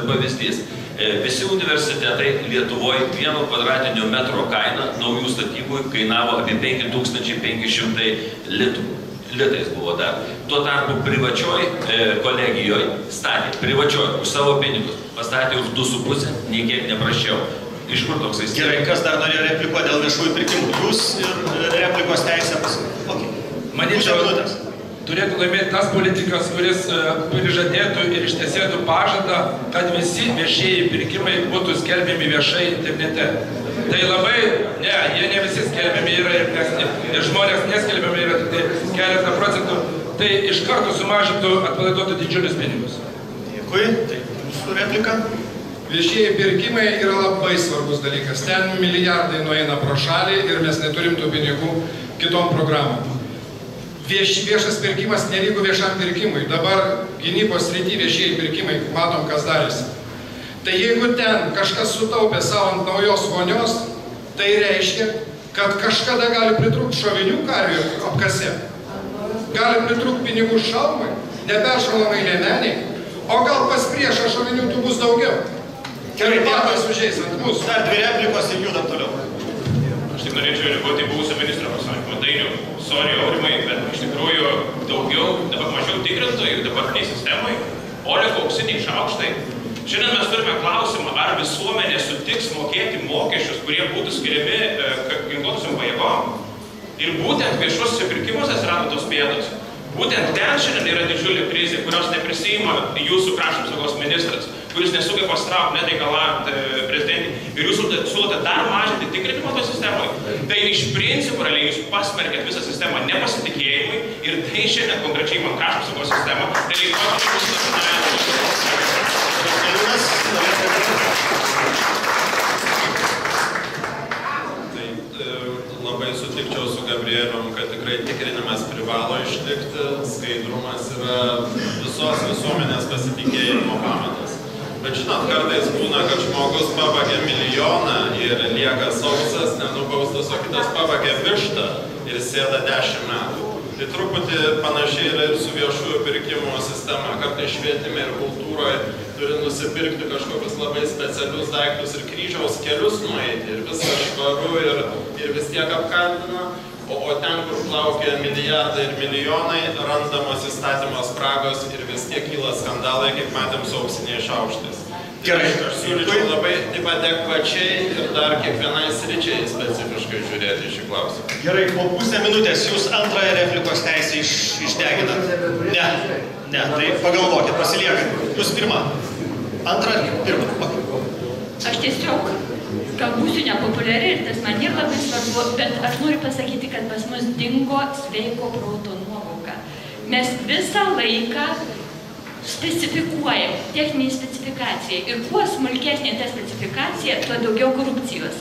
pavyzdys. Visi universitetai Lietuvoje 1 kvadratinio metro kaina naujų statybų kainavo apie 5500 litų. Litais buvo dar. Tuo tarpu privačioj kolegijoje statė, už savo pinigus, pastatė už 2,5, nei kiek neprašiau. Iš kur toks įstėjimas? Gerai, kas dar norėjo replikuoti dėl viešųjų pirkimų? Jūs ir replikos teisę pasakyti. Manyčiau, turėtų laimėti tas politikas, kuris prižadėtų ir ištesėtų pažadą, kad visi viešieji pirkimai būtų skelbiami viešai internete. Tai labai, jie ne visi skelbiami yra ir žmonės neskelbiami yra tik tai keletą procentų, tai iš karto sumažintų, atpalaiduotų didžiulius pinigus. Dėkui, tai jūsų replika. Viešieji pirkimai yra labai svarbus dalykas. Ten milijardai nueina pro šalį ir mes neturim tų pinigų kitom programom. Viešas pirkimas nelygu viešam pirkimui. Dabar gynybos srity viešieji pirkimai, matom, kas darėsi. Tai jeigu ten kažkas sutaupė savo ant naujos vonios, tai reiškia, kad kažkada gali pritrūkti šovinių karvių apkase. Gali pritrūkti pinigų šalmai, neperšalamai liemeniai, o gal pas priešą šovinių tų bus daugiau. Gerai, dėkui sužeis ant mūsų. Dar 2 replikos ir judam toliau. Aš tik norėčiau reaguoti buvusio ministro pasakymą. Dainių, sorry, Aurimai, bet iš tikrųjų daugiau, dabar mažiau tikrintojų dabartiniai sistemai, Oleko auksiniai šaukštai. Šiandien mes turime klausimą, ar visuomenė sutiks mokėti mokesčius, kurie būtų skiriami ginkluotosiom pajėgom. Ir būtent viešuosiuose pirkimuose atsirado tos bėdos. Būtent ten šiandien yra didžiulė krizė, kurios neprisiima jūsų krašto apsaugos ministras, kuris nesugeba pastraukti, nereikalavant prezidentį. Ir jūs siūlote dar mažinti tikrinimą to sistemoje. Tai iš principų realiai jūs pasmerkėt visą sistemą nepasitikėjimui ir tai šiandien konkrečiai man krašto apsaugos sistema. Tai reikėtų mūsų nacionalinės. Labai sutikčiau su Gabrielium, kad tikrai tikrinimas privalo išlikti, skaidrumas yra visos visuomenės pasitikėjimo pamatas. Bet žinot, kartais būna, kad žmogus pavagė milijoną ir lieka sausas, nenubaustas, o kitas pavagė vištą ir sėda 10 metų. Tai truputį panašiai yra ir su viešųjų pirkimų sistema. Kartais švietime ir kultūroje turi nusipirkti kažkokius labai specialius daiktus ir kryžiaus kelius nueiti ir viskas švaru ir vis tiek apkaltina. o ten, kur plaukia milijardai ir milijonai, randamos įstatymo spragos ir vis tiek kyla skandalai, kaip matėm su auksiniais šaukštais. Gerai, aš siūlyčiau labai taip adekvačiai ir dar kiekvienai sričiai specifiškai žiūrėti šį klausimą. Gerai, po pusę minutės jūs antrąją replikos teisę išdeginat. Ne, tai pagalvokit, pasiliekit. Jūs pirmą. Antrą, pirmą. Aš tiesiog gal būsiu nepopuliari ir tas man ir labai svarbu, bet aš noriu pasakyti, kad pas mus dingo sveiko proto nuovoka. Mes visą laiką specifikuojam, techninį specifikaciją. Ir kuo smulkesnė ta specifikacija, tuo daugiau korupcijos.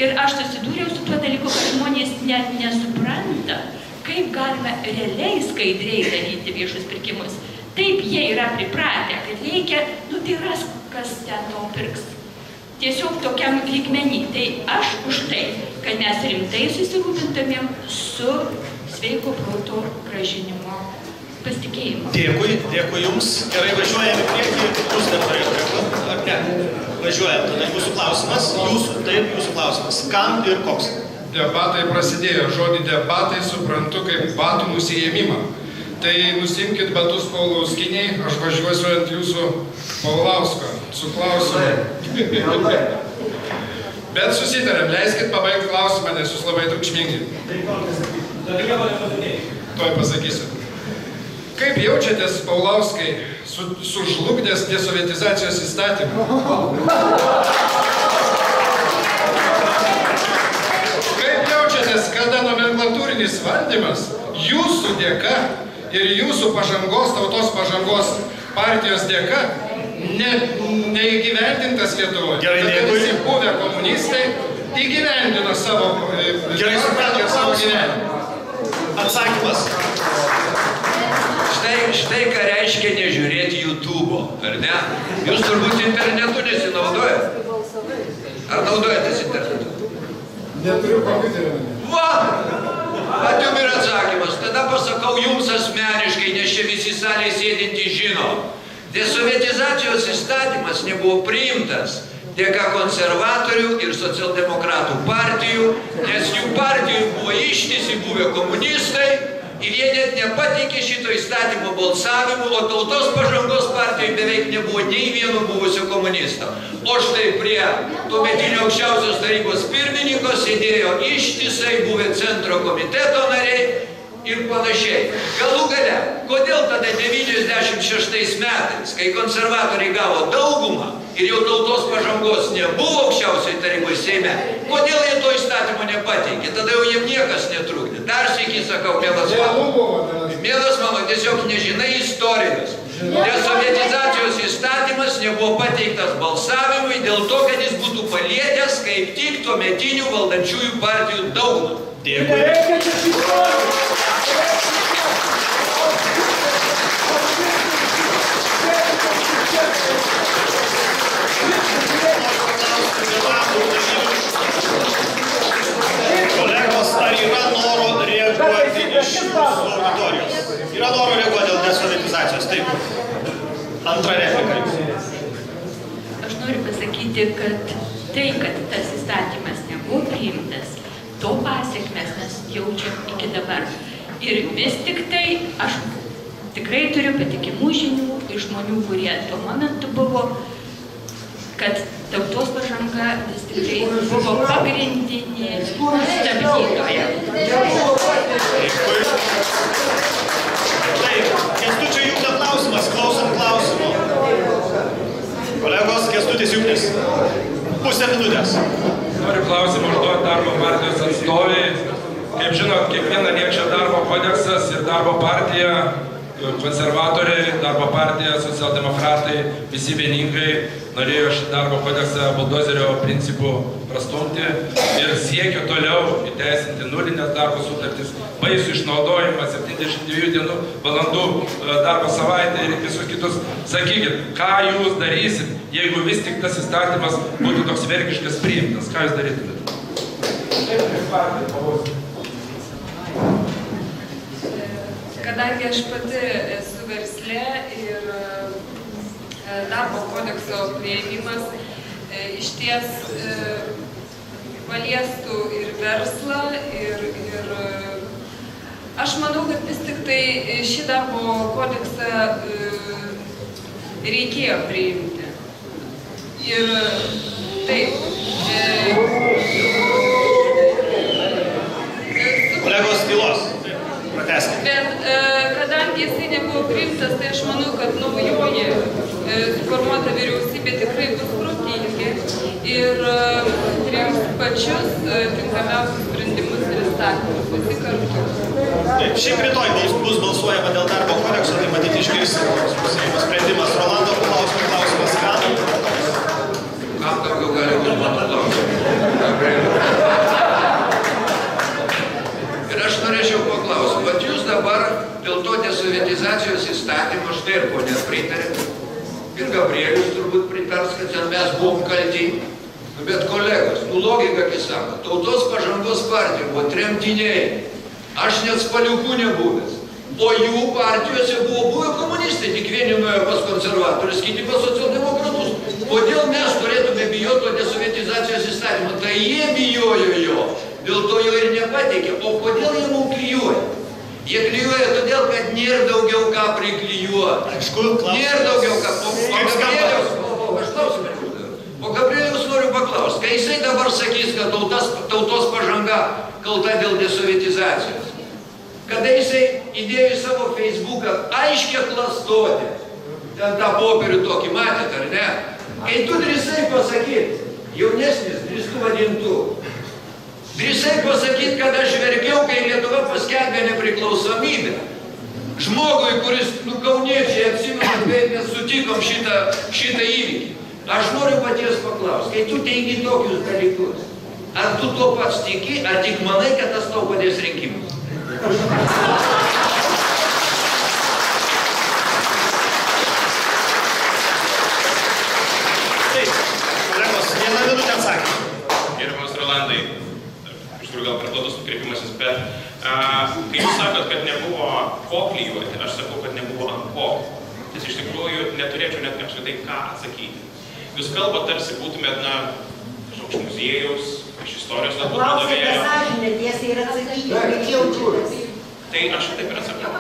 Ir aš susidūriau su tuo dalyku, kad žmonės net nesupranta, kaip galime realiai skaidriai daryti viešus pirkimus. Taip jie yra pripratę, kad reikia, tai ras, kas ten to pirks. Tiesiog tokiam lygmenį. Tai aš už tai, kad mes rimtai susirūpintumėm su sveiko proto grąžinimo pasitikėjimu. Dėkui Jums. Gerai, važiuojam į priekį. Jūs dar turėtumėte, ar ne? Važiuojam. Tada jūsų klausimas. Jūsų klausimas. Kam ir koks? Debatai prasidėjo. Žodį debatai suprantu kaip batų nusiėmimą. Tai nusimkit batus Paulauskiniai, aš važiuosiu ant jūsų Paulausko su klausimu. Bet susitarėm, leiskit pabaigti klausimą, nes jūs labai triukšmingi. Tuoj pasakysiu. Kaip jaučiatės, Paulauskai, sužlugdęs desovietizacijos įstatymą? Kaip jaučiatės, kada nomenklatūrinis valdymas jūsų dėka ir jūsų pažangos, tautos pažangos partijos dėka neįgyvendintas Lietuvoje? Gerai, dėkui. Visi buvę komunistai įgyvendino savo gyvenimą. Atsakymas. Štai ką reiškia nežiūrėti YouTube'o, ar ne? Jūs turbūt internetu nesinaudojat? Ar naudojatės internetu? Neturiu kompiuterio. Va! Jum ir atsakymas. Tada pasakau jums asmeniškai, nes čia visi salėje sėdintys žino. Desovietizacijos įstatymas nebuvo priimtas dėka konservatorių ir socialdemokratų partijų, nes jų partijų buvo ištisi buvę komunistai ir jie net nepateikė šito įstatymo balsavimu, o tautos pažangos partijoje beveik nebuvo nei vieno buvusio komunisto. O štai prie tuometinio aukščiausios tarybos pirmininko sėdėjo ištisai buvę centro komiteto nariai ir panašiai. Galų gale, kodėl tada 96 metais, kai konservatoriai gavo daugumą ir jau tautos pažangos nebuvo aukščiausiai taryboje Seime, kodėl jie to įstatymo nepateikė? Tada jau jiem niekas netrukdė. Dar sykį sakau, mielas mano, tiesiog nežinai istorijos. Desovietizacijos įstatymas nebuvo pateiktas balsavimui dėl to, kad jis būtų palietęs kaip tik tuometinių valdančiųjų partijų daugumą. Dėkui. Kolegos, ar yra noro reaguoti iš jūsų auditorijos? Yra noro reaguoti dėl desovietizacijos? Taip. Antra replika. Aš noriu pasakyti, kad tai, kad tas įstatymas nebuvo priimtas, to pasiekmes mes jaučiam iki dabar. Ir vis tik tai aš tikrai turiu patikimų žinių iš žmonių, kurie tuo momentu buvo, kad tautos pažanga vis tik tai buvo pagrindinė stabdytoja. Taip, Kęstučio Juknio klausimas, klausom klausimo. Kolegos, Kęstutis Juknis. Pusę minutės. Noriu klausimą užduoti darbo partijos atstoviai. Kaip žinot, kiekvieną liečia darbo kodeksas ir darbo partija, konservatoriai, darbo partija, socialdemokratai, visi vieningai norėjo šį darbo kodeksą buldozerio principų prastumti ir siekio toliau įteisinti nulinės darbo sutartis, baisų išnaudojimą, 72 valandų darbo savaitę ir visus kitus. Sakykit, ką jūs darysit, jeigu vis tik tas įstatymas būtų toks vergiškas priimtas? Ką jūs darytumėte? Kadangi aš pati esu verslė ir darbo kodekso priėmimas išties paliestų ir verslą, ir Aš manau, kad vis tik tai šį darbo kodeksą reikėjo priimti. Ir taip. Kolegos tylos. Pratęskime. Bet kadangi jisai nebuvo priimtas, tai aš manau, kad naujoji suformuota vyriausybė tikrai bus protingi ir priims pačius tinkamiausius sprendimus ir įstatymus visi kartu. Taip, šiaip rytoj bus balsuojama dėl darbo kodekso, tai matyti išgirsim Seimo sprendimas. Rolando klausimas kam? Kam daugiau gali būti mano klausimas? Ir aš norėčiau paklausti, bet jūs dabar dėl to desovietizacijos įstatymo štai ir ponė pritarė. Ir Gabrielius turbūt pritars, kad ten mes buvom kalti. Bet kolegos, logika, kai sako, Tautos pažangos partija buvo tremtiniai. Aš net spaliukų nebuvęs. O jų partijose buvo buvę komunistai, tik vieni nuėjo pas konservatorius, kiti pas socialdemokratus. Kodėl mes turėtume bijoti to desovietizacijos įstatymą? Tai jie bijojo jo, dėl to jo ir nepateikė. O kodėl jie mums klijuoja? Jie klijuoja todėl, kad nėra daugiau ką priklijuoti. Nėra daugiau ką. O Gabrielius noriu paklausti, kai jisai dabar sakys, kad tautos pažanga kalta dėl desovietizacijos, kada jisai įdėjo į savo Facebooką aiškę klastotę, ten tą popierių tokį matėt, ar ne? Kai tu drįsai pasakyti, jaunesnis drįstų vadintų, drįsai pasakyti, kad aš verkiau, kai Lietuva paskelbė nepriklausomybę. Žmogui, kuris, kauniečiai, atsimenat, kaip mes sutikom šitą įvykį. Aš noriu paties paklausti, kai tu teigi tokius dalykus, ar tu to pats tiki, ar tik manai, kad tas tau padės rinkimus? Taip, kolegos, vieną minutę atsakymą. Gerbiamas Rolandai, iš tikrųjų gal per platus nukreipimasis, bet kai jūs sakot, kad nebuvo ko klijuoti, aš sakau, kad nebuvo ant ko. Nes iš tikrųjų neturėčiau net apskritai ką atsakyti. Jūs kalbate, tarsi būtumėt, iš muziejaus, iš istorijos galbūt vadovėlio. Klausėte sąžinę, tiesiai ir atsakyti, kaip jaučiatės. Tai aš taip ir atsakau.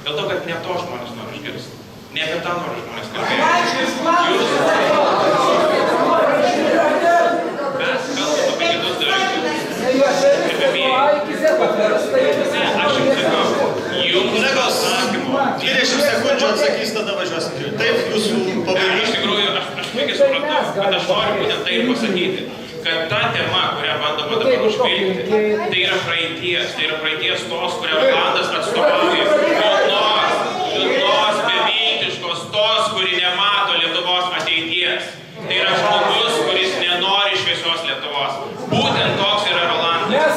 Dėl to, kad ne to žmonės nori išgirsti. Ne apie tą nori žmonės kalbėti. Mes kalbame apie kitus dalykus. Aš jums sakau, Kolegos, 20 sekundžių atsakys, tada važiuosim. Taip, jūsų pabaigai. Iš tikrųjų, aš puikiai suprantu, kad aš noriu būtent tai ir pasakyti, kad ta tema, kurią bandoma dabar užvilgti, tai yra praeities tos, kurią Rolandas atstovauja, liūdnos, beviltiškos tos, kuri nemato Lietuvos ateities. Tai yra žmogus, kuris nenori šviesios Lietuvos. Būtent toks yra Rolandas.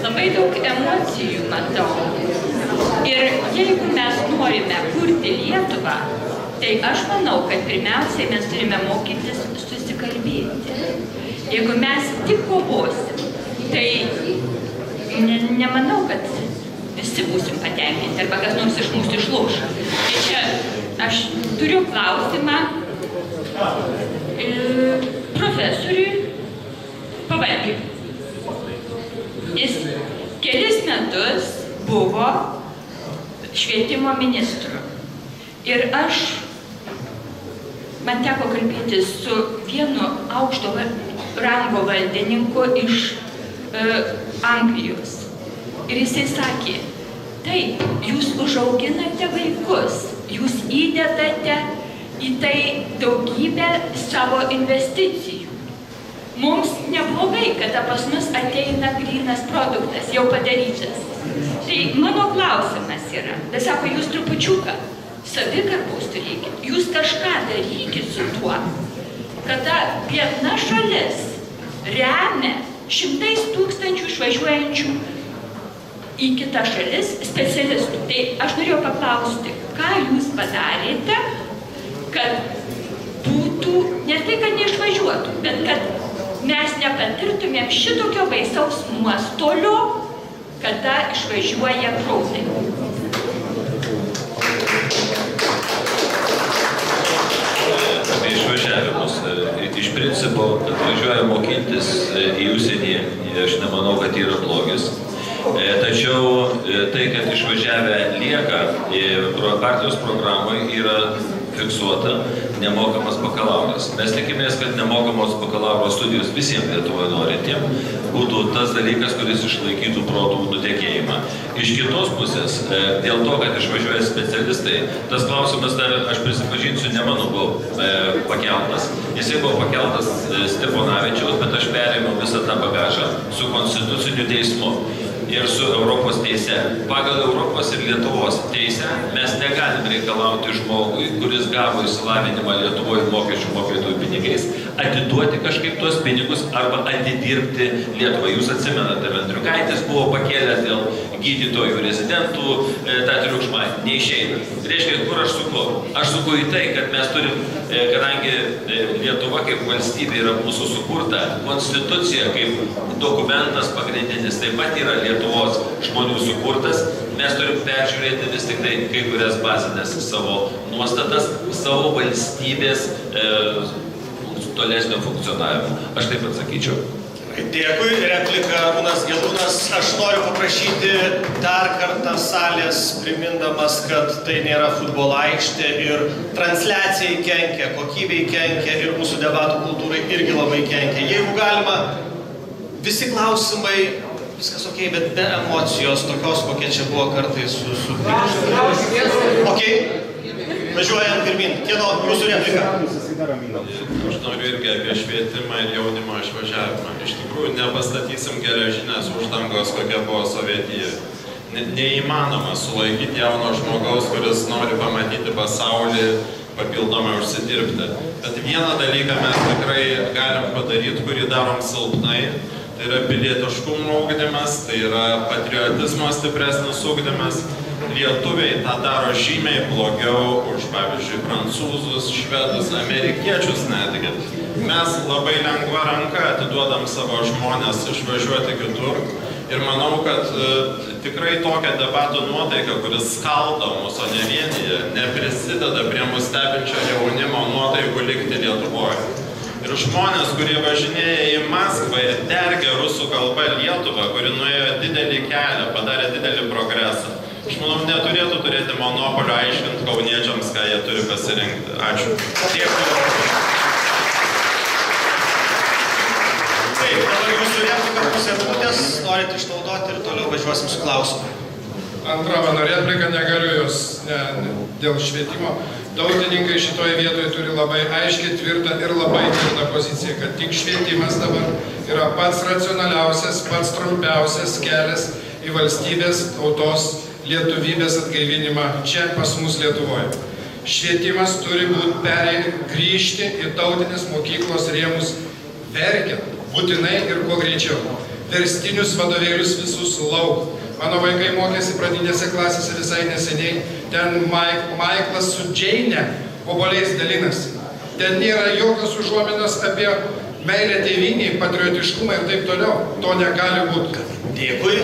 Labai daug emocijų matau. Ir jeigu mes norime kurti Lietuvą, tai aš manau, kad pirmiausiai mes turime mokytis susikalbėti. Jeigu mes tik kovosim, tai nemanau, kad visi būsim patenkinti arba kas nors iš mūsų išloš. Tai čia aš turiu klausimą profesoriui Pavalkiui. Jis kelis metus buvo švietimo ministru. Ir man teko kalbėti su vienu aukšto rango valdininku iš Anglijos. Ir jisai sakė, taip, jūs užauginate vaikus, jūs įdedate į tai daugybę savo investicijų. mums neblogai, kada pas mus ateina grynas produktas, jau padarytas. Tai mano klausimas yra, bet sako, jūs trupučiuką savigarbos turėkit, jūs kažką darykit su tuo, kada viena šalis remia 100 000 išvažiuojančių į kitą šalis specialistų. Tai aš norėjau paklausti, ką jūs padarėte, kad būtų, ne tai, kad neišvažiuotų, bet kad mes nepatirtumėm šitokio baisaus nuostolio, kada išvažiuoja protai. Apie išvažiavimus. Iš principo, atvažiuoja mokintis į užsienį, aš nemanau, kad yra blogis. Tačiau tai, kad išvažiavę lieka, partijos programai yra fiksuota nemokamas bakalauras. Mes tikimės, kad nemokamos bakalauro studijos visiems Lietuvoje norintiem būtų tas dalykas, kuris išlaikytų protų nutekėjimą. Iš kitos pusės, dėl to, kad išvažiuoja specialistai, tas klausimas dar, aš prisipažinsiu, ne mano buvo pakeltas. Jisai buvo pakeltas Steponavičiaus, bet aš perėmiau visą tą bagažą su Konstituciniu teismu ir su Europos teise. Pagal Europos ir Lietuvos teisę mes negalim reikalauti žmogui, kuris gavo išsilavinimą Lietuvoje mokesčių mokėtojų pinigais, atiduoti kažkaip tuos pinigus arba atidirbti Lietuvą. Jūs atsimenate, Vendriukaitis buvo pakėlęs dėl gydytojų rezidentų tą triukšmą. Neišeina. Reiškia, kur aš suku? Aš suku į tai, kad mes turim, kadangi Lietuva kaip valstybė yra mūsų sukurta, konstitucija kaip dokumentas pagrindinis taip pat yra Lietuvos žmonių sukurtas, mes turim peržiūrėti vis tik tai kai kurias bazinės savo nuostatas, savo valstybės tolesnio funkcionavimo. Aš taip atsakyčiau. Dėkui, replika Arūnas Gelūnas. Aš noriu paprašyti dar kartą salės, primindamas, kad tai nėra futbolo aikštė ir transliacijai kenkia, kokybei kenkia ir mūsų debatų kultūrai irgi labai kenkia. Jeigu galima, visi klausimai, viskas ok, bet be emocijos, tokios, kokie čia buvo kartais su Ok, važiuojam pirmin. Kieno jūsų replika? Aš noriu irgi apie švietimą ir jaunimo išvažiavimą. Iš tikrųjų, nepastatysim geležinės uždangos, kokia buvo Sovietija. Neįmanoma sulaikyti jauno žmogaus, kuris nori pamatyti pasaulį, papildomai užsidirbti. Bet vieną dalyką mes tikrai galim padaryti, kurį darom silpnai. Tai yra pilietiškumo ugdymas, tai yra patriotizmo stipresnis ugdymas. Lietuviai tą daro žymiai blogiau už, pavyzdžiui, prancūzus, švedus, amerikiečius netgi. Mes labai lengva ranka atiduodam savo žmonės išvažiuoti kitur. Ir manau, kad tikrai tokia debatų nuotaika, kuris skaldo mus, o ne vienyje, neprisideda prie mus stebinčio jaunimo nuotaikų likti Lietuvoje. Ir žmonės, kurie važinėja į Maskvą ir dergia rusų kalbą Lietuvą, kuri nuėjo didelį kelią, padarė didelį progresą. Aš manau, neturėtų turėti monopolio aiškinti kauniečiams, ką jie turi pasirinkti. Ačiū. Dėkui. Taip, dabar jūsų replika pusė minutės, norit išnaudoti ir toliau važiuosim su klausimu. Antra mano replika, negaliu jos dėl švietimo. Tautininkai šitoje vietoje turi labai aiškiai tvirtą ir labai tvirtą poziciją, kad tik švietimas dabar yra pats racionaliausias, pats trumpiausias kelias į valstybės, tautos, lietuvybės atgaivinimą čia pas mus Lietuvoje. Švietimas turi grįžti į tautinės mokyklos rėmus verkiant, būtinai ir kuo greičiau. Verstinius vadovėlius visus lauk. Mano vaikai mokėsi pradinėse klasėse visai neseniai. Ten Maiklas su Džeine obuoliais dalinasi. Ten nėra jokios užuominos apie meilę tėvynei, patriotiškumą ir taip toliau. To negali būti. Dėkui.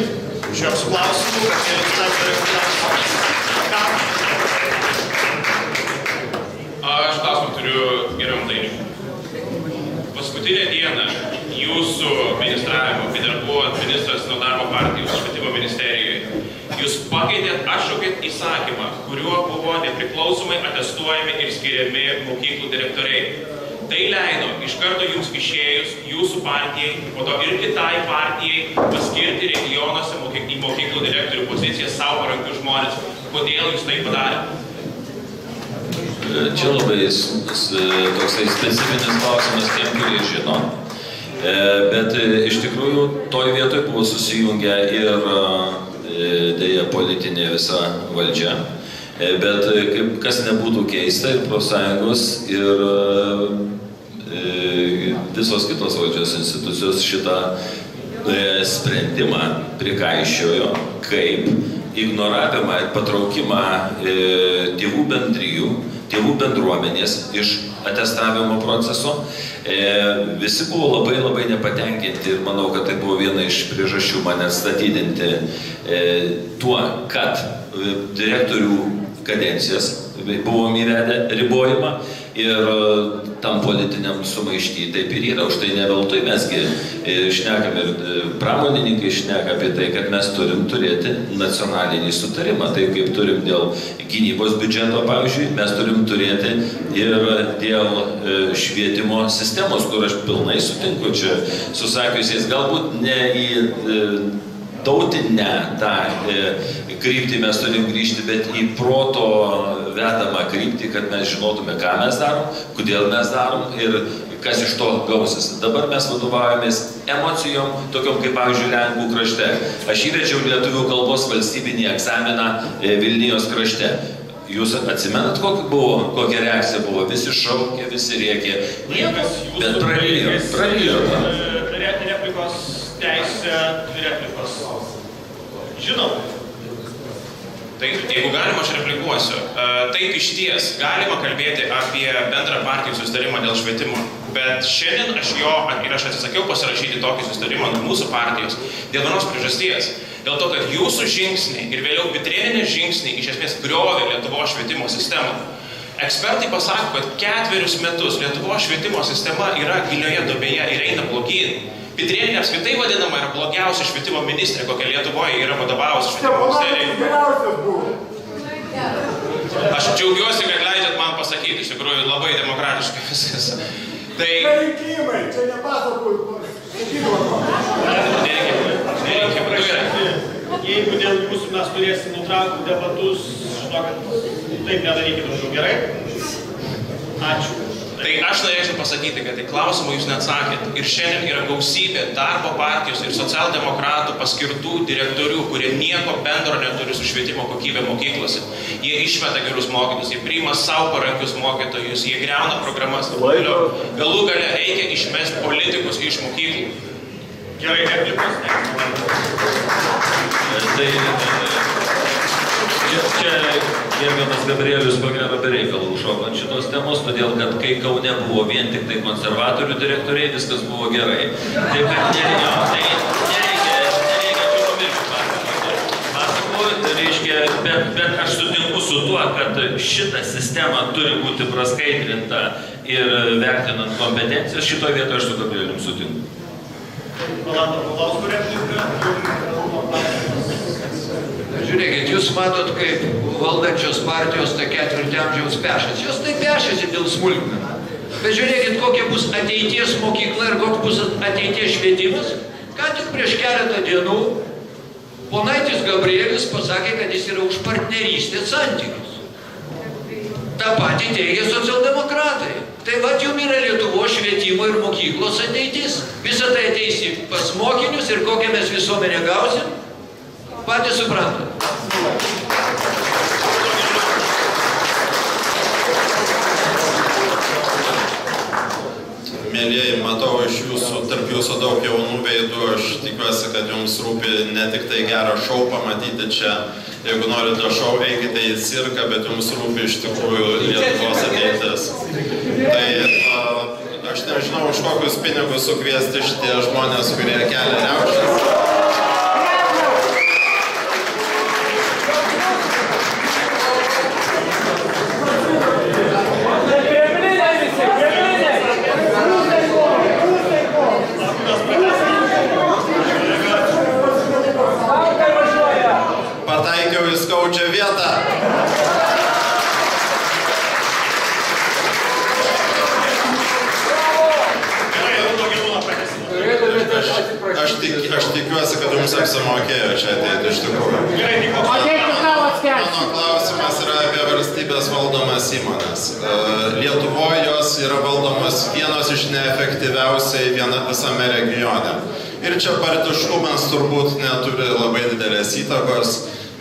Šiuo klausimu, Aš klausimą turiu gerbiamam Dainiui. Paskutinę dieną jūsų ministravimo, kai dar buvot ministras nuo darbo partijos švietimo ministerijoje, jūs pakeitėt, atšaukėt įsakymą, kuriuo buvo nepriklausomai atestuojami ir skiriami mokyklų direktoriai. Tai leido iš karto jums išėjus jūsų partijai, po to ir kitai partijai paskirti regionuose į mokyklų direktorių poziciją savo parankius žmonės. Kodėl jūs tai padarėte? Čia labai toksai specifinis klausimas tiem, kurie žino. Bet iš tikrųjų toj vietoj buvo susijungę ir dėja politinė visa valdžia. Bet kas nebūtų keista, ir profsąjungos, ir visos kitos valdžios institucijos šitą sprendimą prikaiščiojo kaip ignoravimą ir patraukimą tėvų bendrijų, tėvų bendruomenės iš atestavimo proceso. Visi buvo labai nepatenkinti ir manau, kad tai buvo viena iš priežasčių mane atstatydinti tuo, kad direktorių kadencijas buvom įvedę ribojimą ir tam politiniam sumaišty taip ir yra. Už tai ne veltui mesgi šnekam ir pramonininkai šneka apie tai, kad mes turim turėti nacionalinį sutarimą. Taip kaip turim dėl gynybos biudžeto, pavyzdžiui, mes turim turėti ir dėl švietimo sistemos, kur aš pilnai sutinku čia susakiusiais, galbūt ne į tautinę tą kryptį mes turim grįžti, bet į proto vedamą kryptį, kad mes žinotume, ką mes darom, kodėl mes darom ir kas iš to gausis. Dabar mes vadovaujamės emocijom, tokiom kaip, pavyzdžiui, Lenkų krašte. Aš įvedžiau lietuvių kalbos valstybinį egzaminą Vilnijos krašte. Jūs atsimenat, kokia reakcija buvo? Visi šaukė, visi rėkė. Niekas, bet prarijo. Replikos teisė, replikos. Žinom. Taip, jeigu galima, aš replikuosiu. Taip, iš ties, galima kalbėti apie bendrą partijų susitarimą dėl švietimo, bet šiandien aš atsisakiau pasirašyti tokį susitarimą nuo mūsų partijos dėl vienos priežasties. Dėl to, kad jūsų žingsniai ir vėliau Pitrėnienės žingsniai iš esmės griovė Lietuvos švietimo sistemą. Ekspertai pasako, kad 4 metus Lietuvos švietimo sistema yra gilioje duobėje ir eina blogyn. Pitrėnienė apskritai vadinama yra blogiausia švietimo ministrė, kokia Lietuvoje yra vadovavusi švietimo ministerijai. Aš džiaugiuosi, kad leidžiat man pasakyti, iš tikrųjų labai demokratiškai viskas. Tai... Rinkimai, čia nepasakoju. Jeigu dėl jūsų mes turėsim nutraukti debatus, žinokit, taip nedarykite daugiau, gerai? Ačiū. Tai aš norėčiau pasakyti, kad į klausimą jūs neatsakėt. Ir šiandien yra gausybė darbo partijos ir socialdemokratų paskirtų direktorių, kurie nieko bendro neturi su švietimo kokybė mokyklose. Jie išmeta gerus mokytojus, jie priima savo parankius mokytojus, jie griauna programas. Galų gale reikia išmesti politikus iš mokyklų. Gerai, replikos. Tai čia gerbiamas Gabrielius ko gero be reikalų užšoko ant šitos temos, todėl kad kai Kaune buvo vien tik tai konservatorių direktoriai, viskas buvo gerai. Taip kad nereikia reiškia, bet aš sutinku su tuo, kad šita sistema turi būti praskaidrinta ir vertinant kompetencijas, šitoje vietoje aš su Gabrielium sutinku. Žiūrėkit, jūs matot, kaip valdančios partijos tai 4 amžiaus pešas. Jos tai pešasi dėl smulkmenų. Bet žiūrėkit, kokia bus ateities mokykla ir koks bus ateities švietimas. Ką tik prieš keletą dienų ponaitis Gabrielis pasakė, kad jis yra už partnerystės santykius. Ta pati teigia socialdemokratai. Tai vat jums yra Lietuvos švietimo ir mokyklos ateitis. Visą tai ateis pas mokinius ir kokią mes visuomenę gausim. Patys suprantate. Mėlyjeji, matau iš jūsų, tarp jūsų daug jaunų veidų, aš tikiuosi, kad jums rūpi ne tik tai gerą šou pamatyti čia. Jeigu norite šou, eikite į cirką, bet jums rūpi iš tikrųjų Lietuvos ateitis. Tai aš nežinau, už kokius pinigus sukviesti šitie žmonės, kurie kelia riaušes. Pataikiau į skaudžią vietą. Aš tikiuosi, kad jums apsimokėjo čia ateiti iš tikrųjų. Mano klausimas yra apie valstybės valdomas įmonės. Lietuvoje jos kurios yra valdomos vienos iš neefektyviausiai visame regione. Ir čia partiškumas turbūt neturi labai didelės įtakos,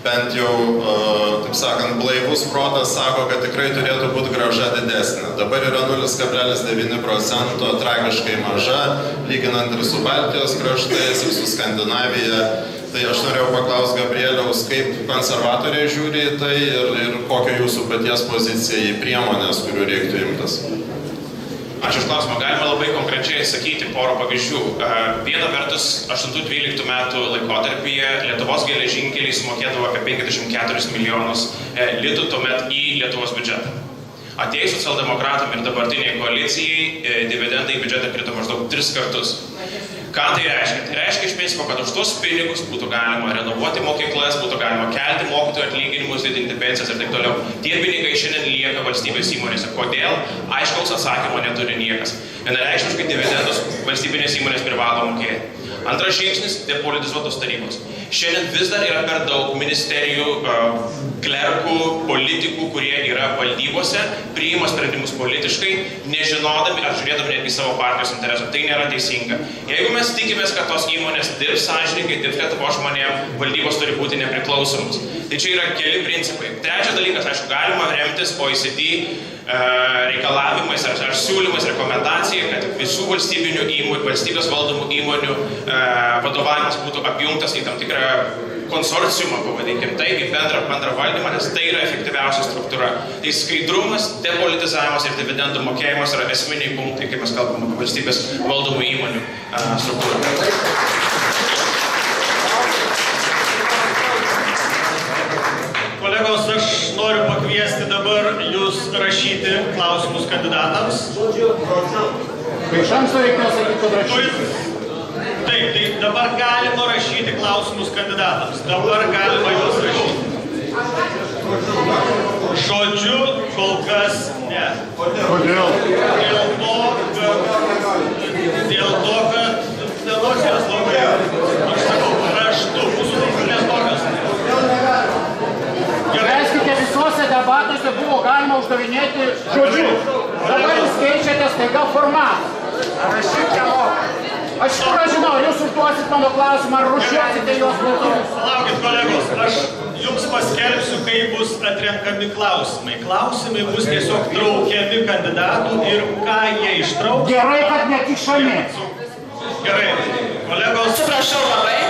bent jau, taip sakant, blaivus protas sako, kad tikrai turėtų būti grąža didesnė. Dabar yra 0,9%, tragiškai maža, lyginant ir su Baltijos kraštais, ir su Skandinavija. Tai aš norėjau paklausti Gabrieliaus, kaip konservatoriai žiūri į tai ir kokia jūsų paties pozicija į priemonės, kurių reiktų imtis. Ačiū už klausimą. Galima labai konkrečiai sakyti porą pavyzdžių. Viena vertus, 8-12 metų laikotarpyje Lietuvos geležinkeliai sumokėdavo apie 54 milijonus litų tuomet į Lietuvos biudžetą. Atėjus socialdemokratam ir dabartiniai koalicijai, dividendai į biudžetą krito maždaug 3 kartus. Ką tai reiškia? Tai reiškia iš principo, kad už tos pinigus būtų galima renovuoti mokyklas, būtų galima kelti mokytojų atlyginimus, didinti pensijas ir taip toliau. Tie pinigai šiandien lieka valstybės įmonėse. Kodėl? Aiškaus atsakymo neturi niekas. Vienareikšmiškai dividendus valstybinės įmonės privalo mokėti. Antras žingsnis – depolitizuotos tarybos. Šiandien vis dar yra per daug ministerijų, klerkų, politikų, kurie yra valdybose, priima sprendimus politiškai, nežinodami ar žiūrėdami netgi savo partijos interesų. Tai nėra teisinga. Jeigu mes tikimės, kad tos įmonės dirbs sąžiningai, dirbs Lietuvos žmonėm, valdybos turi būti nepriklausomos. Tai čia yra keli principai. Trečias dalykas, aišku, galima remtis OECD reikalavimais ar siūlymais, rekomendacijai, kad visų valstybinių įmonių, valstybės valdomų įmonių vadovavimas būtų apjungtas į tam tikrą konsorciumą, pavadinkim tai, kaip bendrą valdymą, nes tai yra efektyviausia struktūra. Tai skaidrumas, depolitizavimas ir dividendų mokėjimas yra esminiai punktai, kai mes kalbame apie valstybės valdomų įmonių struktūrą. Kolegos, aš noriu pakviesti dabar jūs rašyti klausimus kandidatams. Iš anksto reikėjo sakyti, kad rašyti. Taip, tai dabar galima rašyti klausimus kandidatams. Dabar galima juos rašyti. Žodžiu, kol kas ne. Kodėl? Dėl to, kad emocijos labai, aš sakau, raštu, mūsų taisyklės tokios. Leiskite, visuose debatuose buvo galima uždavinėti žodžiu. Dabar jūs keičiate staiga formatą. Rašyti nemoka. Aš žinau, jūs užduosit mano klausimą, ar rušiuosite juos klausimus. Palaukit, kolegos, aš jums paskelbsiu, kai bus atrenkami klausimai. Klausimai bus tiesiog traukiami kandidatų ir ką jie ištrauks. Gerai, kad nekišami. Gerai, kolegos. Atsiprašau labai.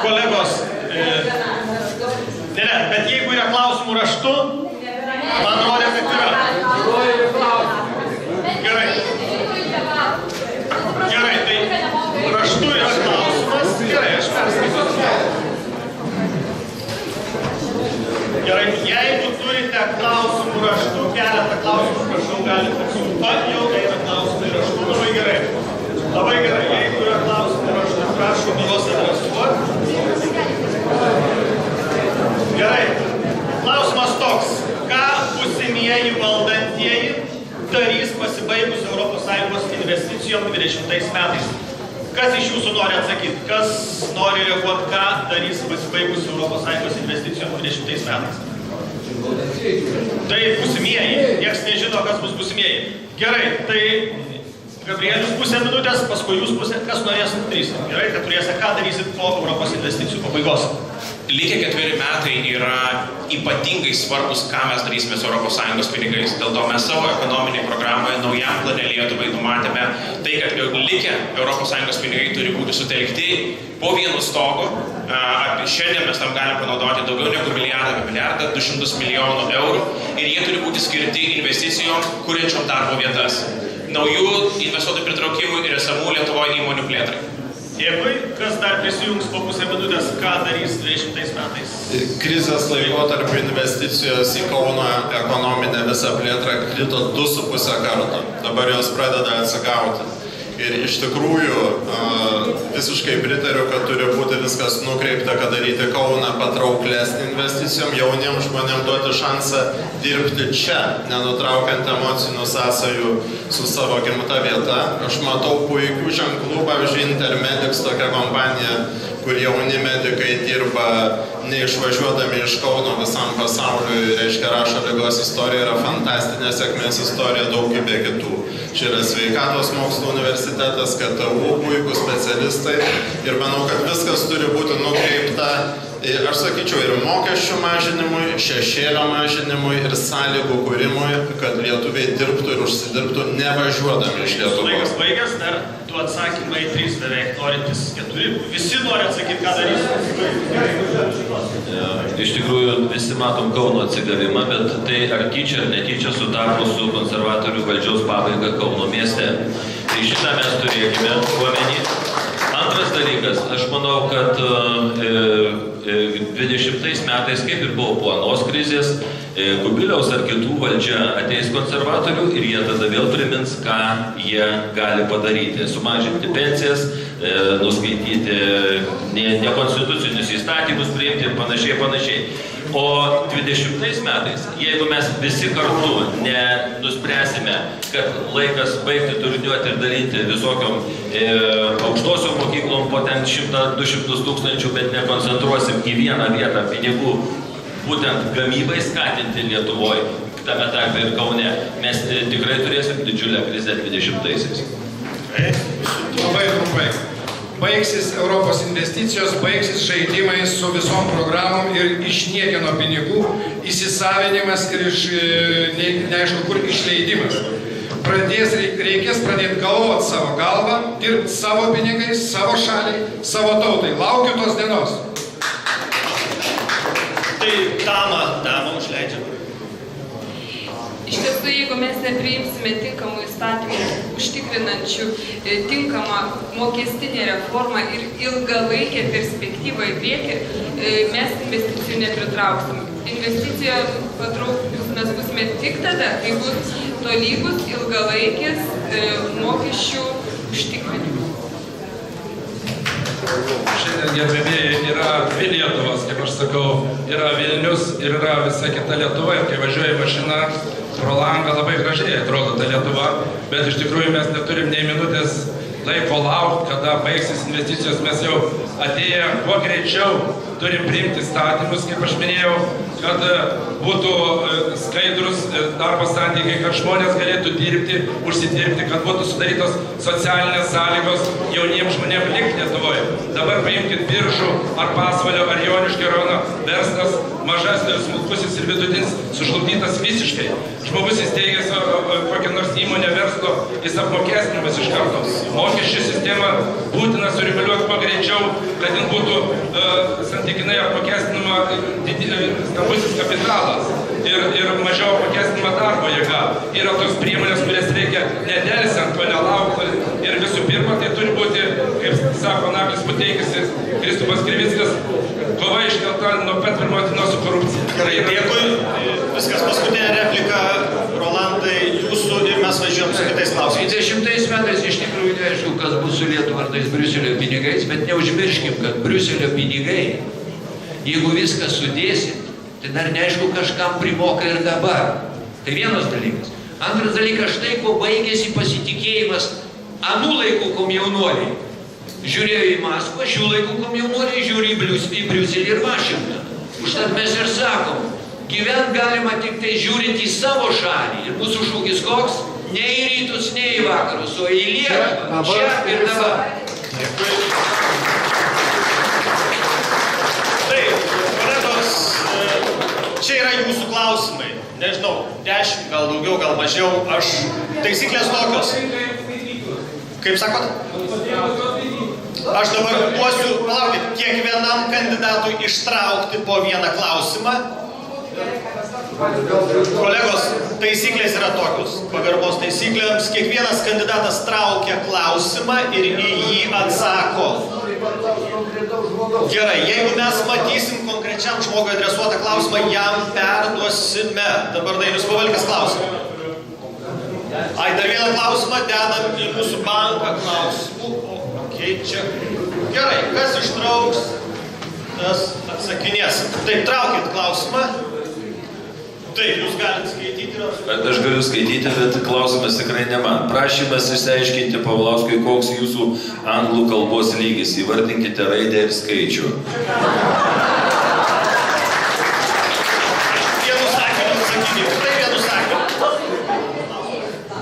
Kolegos, bet jeigu yra klausimų raštu, man rodė, kad yra. Gerai. Gerai, tai raštu yra klausimas. Gerai, aš perskaitysiu. Gerai, jeigu turite klausimų raštu, keletą klausimų prašau, galite atsiųsti. Jau tai yra klausimai raštu, labai gerai. Labai gerai, jeigu yra klausimų raštu, prašom juos adresuoti. Gerai, klausimas toks. Ką būsimieji valdantieji darys pasibaigus ES investicijom 20 metais? Kas iš jūsų nori atsakyti? Kas nori reaguoti, ką darys pasibaigus ES investicijom 20 metais? Tai būsimieji. Niekas nežino, kas bus būsimieji. Gerai, tai Gabrielius pusę minutės, paskui jūs pusę, kas norės 3. Gerai, kad turėsite, ką darysit po Europos investicijų pabaigos. Likę 4 metai yra ypatingai svarbus, ką mes darysime su ES pinigais. Dėl to mes savo ekonominėje programoje naujam plane Lietuvai numatėme tai, kad likę ES pinigai turi būti sutelkti po vienu stogu. Šiandien mes tam galim panaudoti daugiau negu milijardą 200 milijonų eurų ir jie turi būti skirti investicijom, kuriančiom darbo vietas, naujų investuotojų pritraukimui ir esamų Lietuvoje įmonių plėtrai. Dėkui, kas dar prisijungs po pusę minutės, ką darys 20 metais? Krizės laikotarpio investicijos į Kauno ekonominę visą plėtrą krito 2,5 karto. Dabar jos pradeda atsigauti. Ir iš tikrųjų visiškai pritariu, kad turi būti viskas nukreipta, kad daryti Kauną patrauklesnį investicijom, jauniems žmonėms duoti šansą dirbti čia, nenutraukiant emocinių sąsajų su savo gimta vieta. Aš matau puikių ženklų, pavyzdžiui, Intermedix, tokia kompanija kur jauni medikai dirba neišvažiuodami iš Kauno visam pasauliui, reiškia, rašo ligos istoriją, yra fantastinė sėkmės istorija, daugybė kitų. Čia yra sveikatos mokslo universitetas, KTU, puikūs specialistai ir manau, kad viskas turi būti nukreipta, aš sakyčiau, ir mokesčių mažinimui, šešėlio mažinimui ir sąlygų kūrimui, kad lietuviai dirbtų ir užsidirbtų nevažiuodami iš Lietuvos. Laikas baigęs, dar du atsakymai, 3 beveik, norintis 4. Visi nori atsakyti, ką darys. Iš tikrųjų, visi matom Kauno atsigavimą, bet tai ar tyčia ar netyčia sutapo su konservatorių valdžios pabaiga Kauno mieste. Tai šitą mes turėkime omeny. Antras dalykas, aš manau, kad 20 metais, kaip ir buvo po anos krizės, Kubiliaus ar kitų valdžia ateis konservatorių ir jie tada vėl primins, ką jie gali padaryti. Sumažinti pensijas, nuskaityti nekonstitucinius įstatymus, priimti ir panašiai. O 20 metais, jeigu mes visi kartu nenuspręsime, kad laikas baigti turniuoti ir daryti visokiom aukštosiom mokyklom po ten 100-200 tūkstančių, bet nekoncentruosim į vieną vietą pinigų, būtent gamybai skatinti Lietuvoje, tame tarpe ir Kaune, mes tikrai turėsim didžiulę krizę 20-aisiais. Labai trumpai. Baigsis Europos investicijos, baigsis žaidimai su visom programom ir išniekino pinigų, įsisavinimas ir neaišku kur išleidimas. Reikės pradėti galvoti savo galvą, dirbti savo pinigais, savo šaliai, savo tautai. Laukiu tos dienos. Tai damą užleidžiam. Iš tiesų, jeigu mes nepriimsime tinkamų įstatymų, užtikrinančių tinkamą mokestinę reformą ir ilgalaikę perspektyvą į priekį, mes investicijų nepritrauksim. Investicijų patrauklus mes būsime tik tada, kai bus tolygus ilgalaikis mokesčių užtikrinimas. Šiandien, gerbėmėjai, yra dvi Lietuvos, kaip aš sakau, yra Vilnius ir yra visa kita Lietuva. Ir kai važiuoja mašina pro langą, labai gražiai atrodo ta Lietuva, bet iš tikrųjų mes neturim nei minutės laiko laukti, kada baigsis investicijos. Mes jau atėję kuo greičiau turim priimti įstatymus, kaip aš minėjau, kad būtų skaidrus darbo santykiai, kad žmonės galėtų dirbti, užsidirbti, kad būtų sudarytos socialinės sąlygos jauniems žmonėms likti Lietuvoje. Dabar paimkite Biržų ar Pasvalio ar Joniškio rajono verslas, mažas, smulkusis ir vidutinis, sužlugdytas visiškai. Žmogus įsteigęs kokią nors įmonę verslo, jis apmokestinimas iš karto. Mokesčių sistemą būtina sureguliuoti kuo greičiau, kad jin būtų santykinai apmokestinama stambusis kapitalas ir mažiau apmokestinama darbo jėga. Yra tos priemonės, kurias reikia nedelsiant, o nelaukti. Ir visų pirma, tai turi būti, kaip sako Naglis Puteikis ir Kristupas Krivickas, kova iškelta nuo pat pirmos dienos su korupcija. Gerai, dėkui. Viskas, paskutinė replika, Rolandai, jūsų ir mes važiuojam su kitais klausimais. 20 metais iš tikrųjų neaišku, kas bus su Lietuva ar tais Briuselio pinigais, bet neužmirškim, kad Briuselio pinigai, jeigu viską sudėsit, tai dar neaišku, kažkam primoka ir dabar. Tai vienas dalykas. Antras dalykas, štai ko baigėsi pasitikėjimas anų laikų komjaunuoliai. Žiūrėjo į Maskvą, šių laikų komjaunuoliai žiūri į Briuselį ir Vašingtoną. Užtat mes ir sakom, gyvent galima tik tai žiūrint į savo šalį. Ir mūsų šūkis koks? Ne į rytus, ne į vakarus, o į Lietuvą, čia ir dabar. Taip, kolegos, čia yra jūsų klausimai. Nežinau, 10, gal daugiau, gal mažiau. Taisyklės tokios. Kaip sakot? Aš dabar duosiu, palaukit, kiekvienam kandidatui ištraukti po vieną klausimą. Kolegos, taisyklės yra tokios. Pagarbos taisyklėms, kiekvienas kandidatas traukia klausimą ir į jį atsako. Gerai, jeigu mes matysim konkrečiam žmogui adresuotą klausimą, jam perduosime. Dabar Dainius Pavalkis klausimą. Dar vieną klausimą dedam į mūsų banką klausimų. Čia. Gerai, kas ištrauks, tas atsakinės. Taip, traukit klausimą. Taip, jūs galite skaityti. Aš galiu skaityti, bet klausimas tikrai ne man. Prašymas išsiaiškinti Paulauskui, koks jūsų anglų kalbos lygis. Įvardinkite raidę ir skaičių. Vienu sakiniu atsakykite. Tai vienu sakiniu.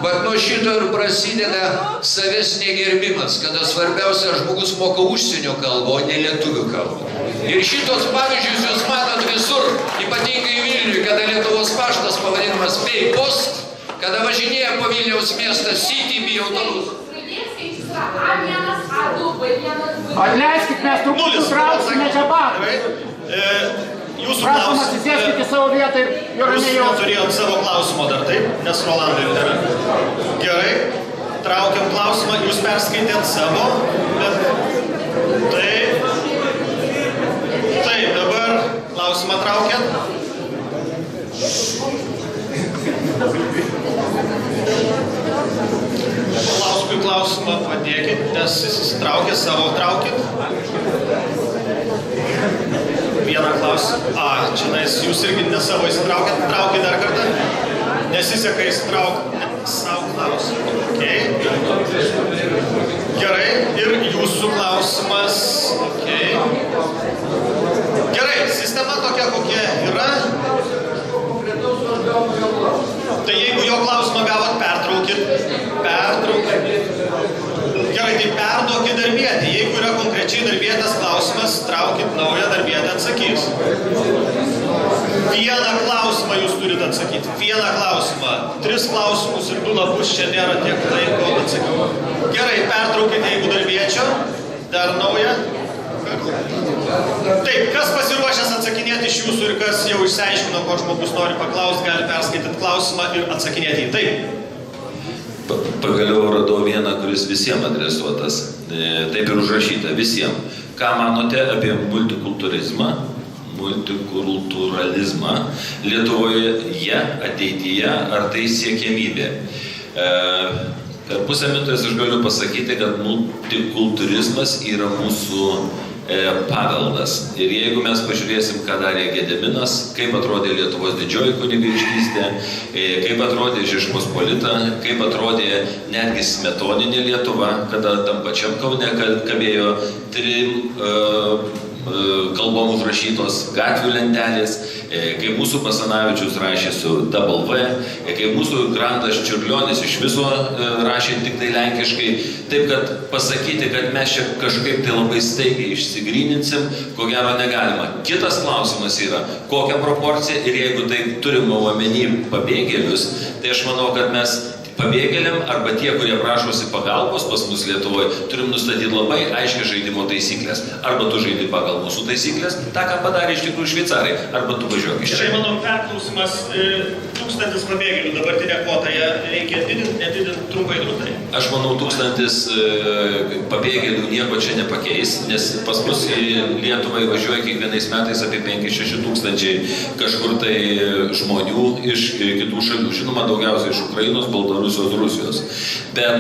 Bet nuo šito ir prasideda savęs negerbimas, kada svarbiausia žmogus moka užsienio kalbą, o ne lietuvių kalbą. Ir šitos pavyzdžius jūs matot visur, ypatingai Vilniui, kada Lietuvos paštas pavadinamas Paypost, kada važinėja po Vilniaus miestą CTB autobusų. Atleiskit, mes truputį trauksime debatą. Jūsų prašom atsisėskite savo vietą ir ramiai jau. Jūs neturėjot savo klausimo dar, taip? Nes Rolandai nėra. Gerai, traukiam klausimą, jūs perskaitėt savo, bet taip, dabar klausimą traukiat. Paulauskui klausimą padėkit, nes jis įsitraukė, savo traukit. Vieną klausimą. Čianais jūs irgi ne savo įsitraukėt, traukit dar kartą. Nesiseka įsitraukti savo klausimą. Okay. Gerai, ir jūsų klausimas. Okay. Gerai, sistema tokia kokia yra. Tai jeigu jo klausimą gavot, pertraukit. Gerai, tai perduokit darbietį. Jeigu yra konkrečiai darbietės klausimas, traukit naują darbietę atsakys. Vieną klausimą jūs turite atsakyti. Vieną klausimą. 3 klausimus ir 2 lapus, čia nėra tiek laiko atsakyti. Gerai, pertraukit, jeigu darbiečio. Dar naują. Taip, kas pasiruošęs atsakinėti iš jūsų ir kas jau išsiaiškino, ko žmogus nori paklausti, gali perskaityti klausimą ir atsakinėti į tai. Pagaliau radau vieną, kuris visiems adresuotas. Taip ir užrašyta visiems. Ką manote apie multikultūrizmą Lietuvoje ateityje, ar tai siekiamybė? Per pusę minutės aš galiu pasakyti, kad multikultūrizmas yra mūsų paveldas. Ir jeigu mes pažiūrėsim, ką darė Gediminas, kaip atrodė Lietuvos didžioji kunigaikštystė, kaip atrodė Žečpospolita, kaip atrodė netgi smetoninė Lietuva, kada tam pačiam Kaune kabėjo 3 kalbom užrašytos gatvių lentelės, kai mūsų Basanavičius rašė su double V, kai mūsų Grantas Čiurlionis iš viso rašė tik tai lenkiškai. Taip, kad pasakyti, kad mes čia kažkaip tai labai staigiai išsigryninsim, ko gero negalima. Kitas klausimas yra, kokią proporciją, ir jeigu tai turime omeny pabėgėlius, tai aš manau, kad mes pabėgėliam arba tie, kurie prašosi pagalbos pas mus Lietuvoje, turim nustatyti labai aiškiai žaidimo taisyklės. Arba tu žaidi pagal mūsų taisyklės, tą, ką padarė iš tikrųjų šveicarai, arba tu važiuok iš čia. Štai mano perklausimas, 1000 pabėgėlių dabartinė kvota, reikia didinti, nedidinti, trumpai drūtai? Aš manau, 1000 pabėgėlių nieko čia nepakeis, nes pas mus į Lietuvą važiuoja kiekvienais metais apie 5-6 tūkstančiai kažkur tai žmonių iš kitų šalių. Žinoma, daugiausiai iš Ukrainos, Baltarusijos, Rusijos. Bet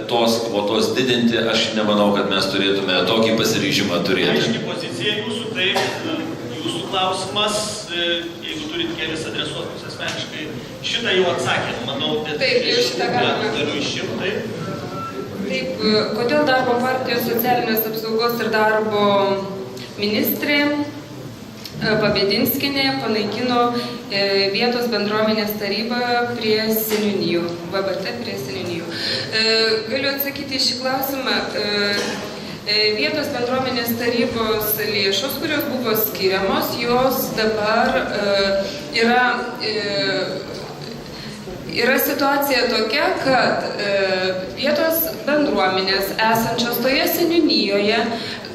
tos kvotos didinti, aš nemanau, kad mes turėtume tokį pasiryžimą turėti. Aiški pozicija jūsų, taip, jūsų klausimas, jeigu turit kelis adresuotus asmeniškai, šitą jau atsakėt, manau, bet taip, jau šitą galime. Galiu išimti, taip. Taip, kodėl darbo partijos socialinės apsaugos ir darbo ministrė Pabedinskinė panaikino vietos bendruomenės tarybą prie seniūnijų, VBT prie seniūnijų. Galiu atsakyti šį klausimą. Vietos bendruomenės tarybos lėšos, kurios buvo skiriamos, jos dabar yra situacija tokia, kad vietos bendruomenės esančios toje seniūnijoje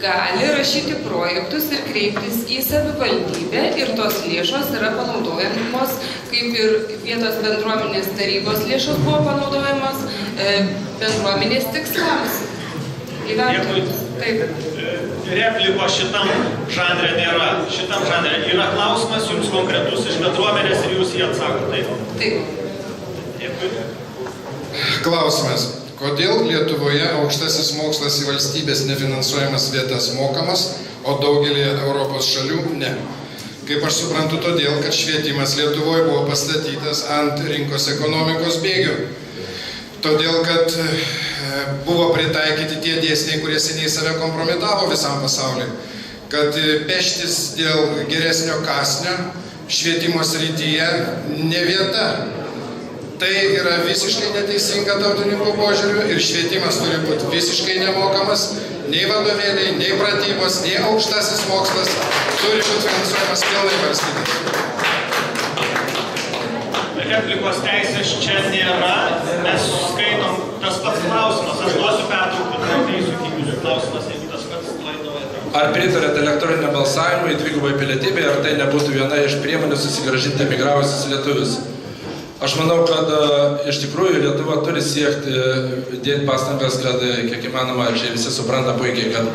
gali rašyti projektus ir kreiptis į savivaldybę ir tos lėšos yra panaudojamos, kaip ir vietos bendruomenės tarybos lėšos buvo panaudojamos bendruomenės tikslams. Dėkui. Taip. Repliko šitam žanre nėra. Šitam žanre yra klausimas jums konkretus iš bendruomenės ir jūs jį atsako. Taip. Taip. Dėkui. Klausimas. Kodėl Lietuvoje aukštasis mokslas į valstybės nefinansuojamas vietas mokamas, o daugelį Europos šalių ne? Kaip aš suprantu, todėl, kad švietimas Lietuvoje buvo pastatytas ant rinkos ekonomikos bėgių. Todėl, kad buvo pritaikyti tie dėsniai, kurie seniai save kompromitavo visam pasauliu. Kad peštis dėl geresnio kąsnio švietimo srityje ne vieta. Tai yra visiškai neteisinga tautininkų požiūriu ir švietimas turi būti visiškai nemokamas. Nei vadovėliai, nei pratybos, nei aukštasis mokslas turi būti finansuojamas pilnai valstybės. Replikos teisės čia nėra, mes skaitom tas pats klausimas, aš duosiu pertrauką, tai ateisiu iki jūsų klausimas, jeigu tas pats laidoje. Ar pritarėte elektroninio balsavimui dvigubai pilietybei, ar tai nebūtų viena iš priemonių susigrąžinti emigravusius lietuvius? Aš manau, kad iš tikrųjų Lietuva turi siekti dėti pastangas, kad kiek įmanoma, čia visi supranta puikiai, kad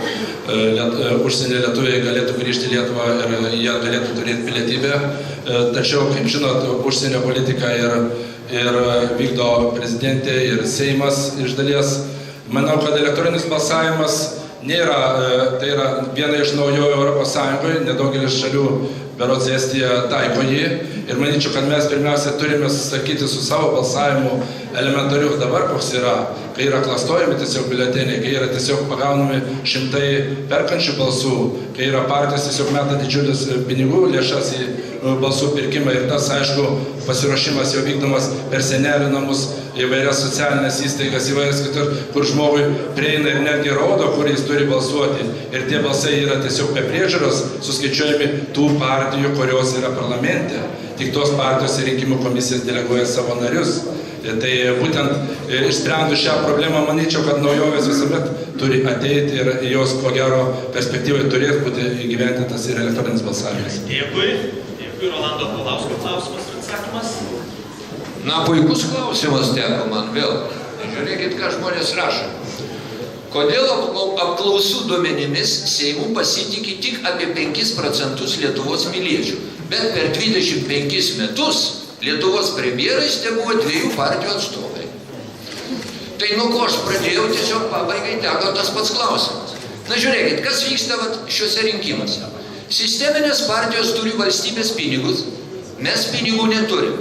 užsienio lietuviai galėtų grįžti į Lietuvą ir jie galėtų turėti pilietybę. Tačiau, kaip žinot, užsienio politiką ir vykdo prezidentė ir Seimas iš dalies. Manau, kad elektroninis balsavimas nėra, tai yra viena iš naujojo Europos Sąjungoje, nedaugelis šalių, berods Estija, taiko jį. Ir manyčiau, kad mes pirmiausia turime susakyti su savo balsavimu elementariu dabar, koks yra, kai yra klastojami tiesiog biuleteniai, kai yra tiesiog pagaunami šimtai perkančių balsų, kai yra partijos tiesiog meta didžiulis pinigų lėšas į balsų pirkimą ir tas, aišku, pasiruošimas jau vykdomas per senelių namus, įvairias socialinės įstaigas, įvairias kitur, kur žmogui prieina ir netgi rodo, kur jis turi balsuoti. Ir tie balsai yra tiesiog be priežiūros suskaičiuojami tų partijų, kurios yra parlamente. Tik tos partijos ir rinkimų komisijas deleguoja savo narius. Tai būtent išsprendus šią problemą, manyčiau, kad naujovės visuomet turi ateiti ir jos, ko gero, perspektyvai turės būti įgyventintas ir elektroninis balsavimas. Dėkui, Rolando Paulausko klausimas ir atsakymas. Na, puikus klausimas teko man vėl. Žiūrėkit, ką žmonės rašo. Kodėl apklausų duomenimis Seimu pasitikė tik apie 5% Lietuvos piliečių, bet per 25 metus Lietuvos premjerais te buvo 2 partijų atstovai. Tai nuo ko aš pradėjau, tiesiog pabaigai teko tas pats klausimas. Na žiūrėkit, kas vyksta šiuose rinkimuose. Sisteminės partijos turi valstybės pinigus, mes pinigų neturim.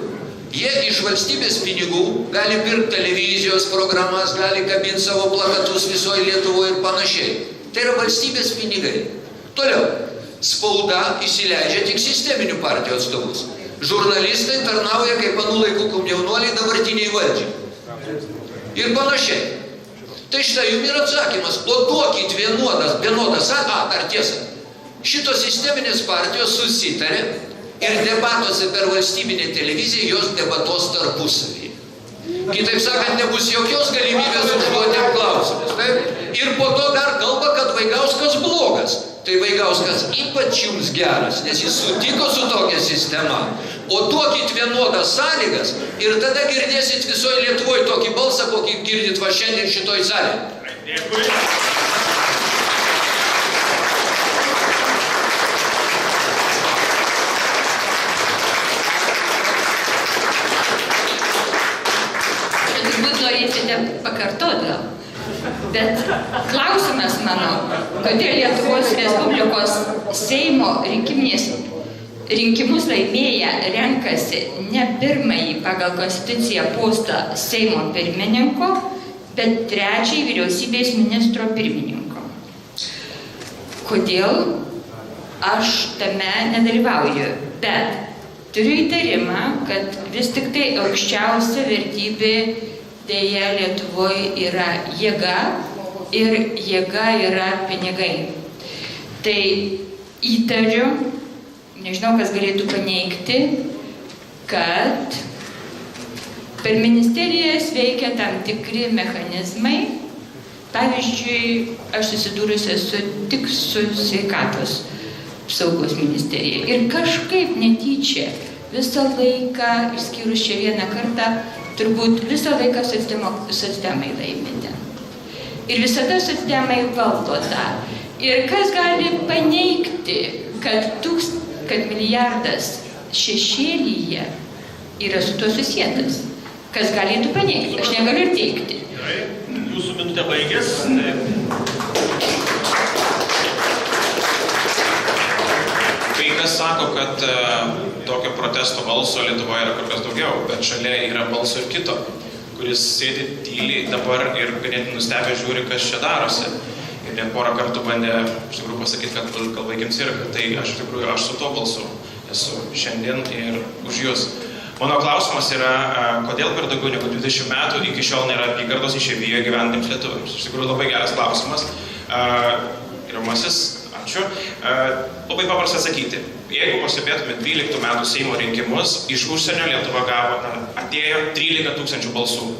Jie iš valstybės pinigų gali pirkti televizijos programas, gali kabinti savo plakatus visoje Lietuvoje ir panašiai. Tai yra valstybės pinigai. Toliau, spauda įsileidžia tik sisteminių partijų atstovus. Žurnalistai tarnauja kaip anų laikų komjaunuoliai dabartiniai valdžiai. Ir panašiai. Tai štai jums yra atsakymas. O duokit vienodas, dar tiesa. Šitos sisteminės partijos susitarė ir debatuose per valstybinę televiziją jos debatos tarpusavyje. Kitaip sakant, nebus jokios galimybės užduoti klausimus. Ir po to dar kalba, kad Vaigauskas blogas. Tai Vaigauskas ypač jums geras, nes jis sutiko su tokia sistema. O duokit vienodas sąlygas ir tada girdėsit visoje Lietuvoje tokį balsą, kokį girdit va šiandien šitoj salėje. Dėkui. Norėsite pakartoti gal. Bet klausimas mano, kodėl Lietuvos Respublikos Seimo rinkimus laimėję renkasi ne pirmąjį pagal Konstituciją postą Seimo pirmininko, bet trečiąjį vyriausybės ministro pirmininko. Kodėl aš tame nedalyvauju, bet turiu įtarimą, kad vis tik tai aukščiausia vertybė dėja Lietuvoje yra jėga ir jėga yra pinigai. Tai įtariu, nežinau, kas galėtų paneigti, kad per ministerijas veikia tam tikri mechanizmai. Pavyzdžiui, aš susidūrusi esu tik su sveikatos apsaugos ministerija. Ir kažkaip netyčia visą laiką, išskyrus šią vieną kartą, turbūt visą laiką socdemai laimite. Ir visada socdemai valdo tą. Ir kas gali paneigti, kad milijardas šešėlyje yra su tuo susietas? Kas galėtų paneigti? Aš negaliu ir teikti. Gerai, jūsų minutė baigės. Kai kas sako, kad tokio protesto balso Lietuvoje yra kur kas daugiau, bet šalia yra balso ir kito, kuris sėdi tyliai dabar ir ganėtinai nustebę žiūri, kas čia darosi. Ir net porą kartų bandė iš tikrųjų pasakyti, kad gal vaikim cirką, tai aš iš tikrųjų aš su to balsu esu šiandien ir už jūs. Mano klausimas yra, kodėl per daugiau negu 20 metų iki šiol nėra apygardos išeivijoje gyventiems lietuviams? Iš tikrųjų labai geras klausimas. Pirmasis, ačiū. Labai paprasta atsakyti. Jeigu pasibėtume 12 metų Seimo rinkimus, iš užsienio Lietuva gavo, atėjo 13 000 balsų.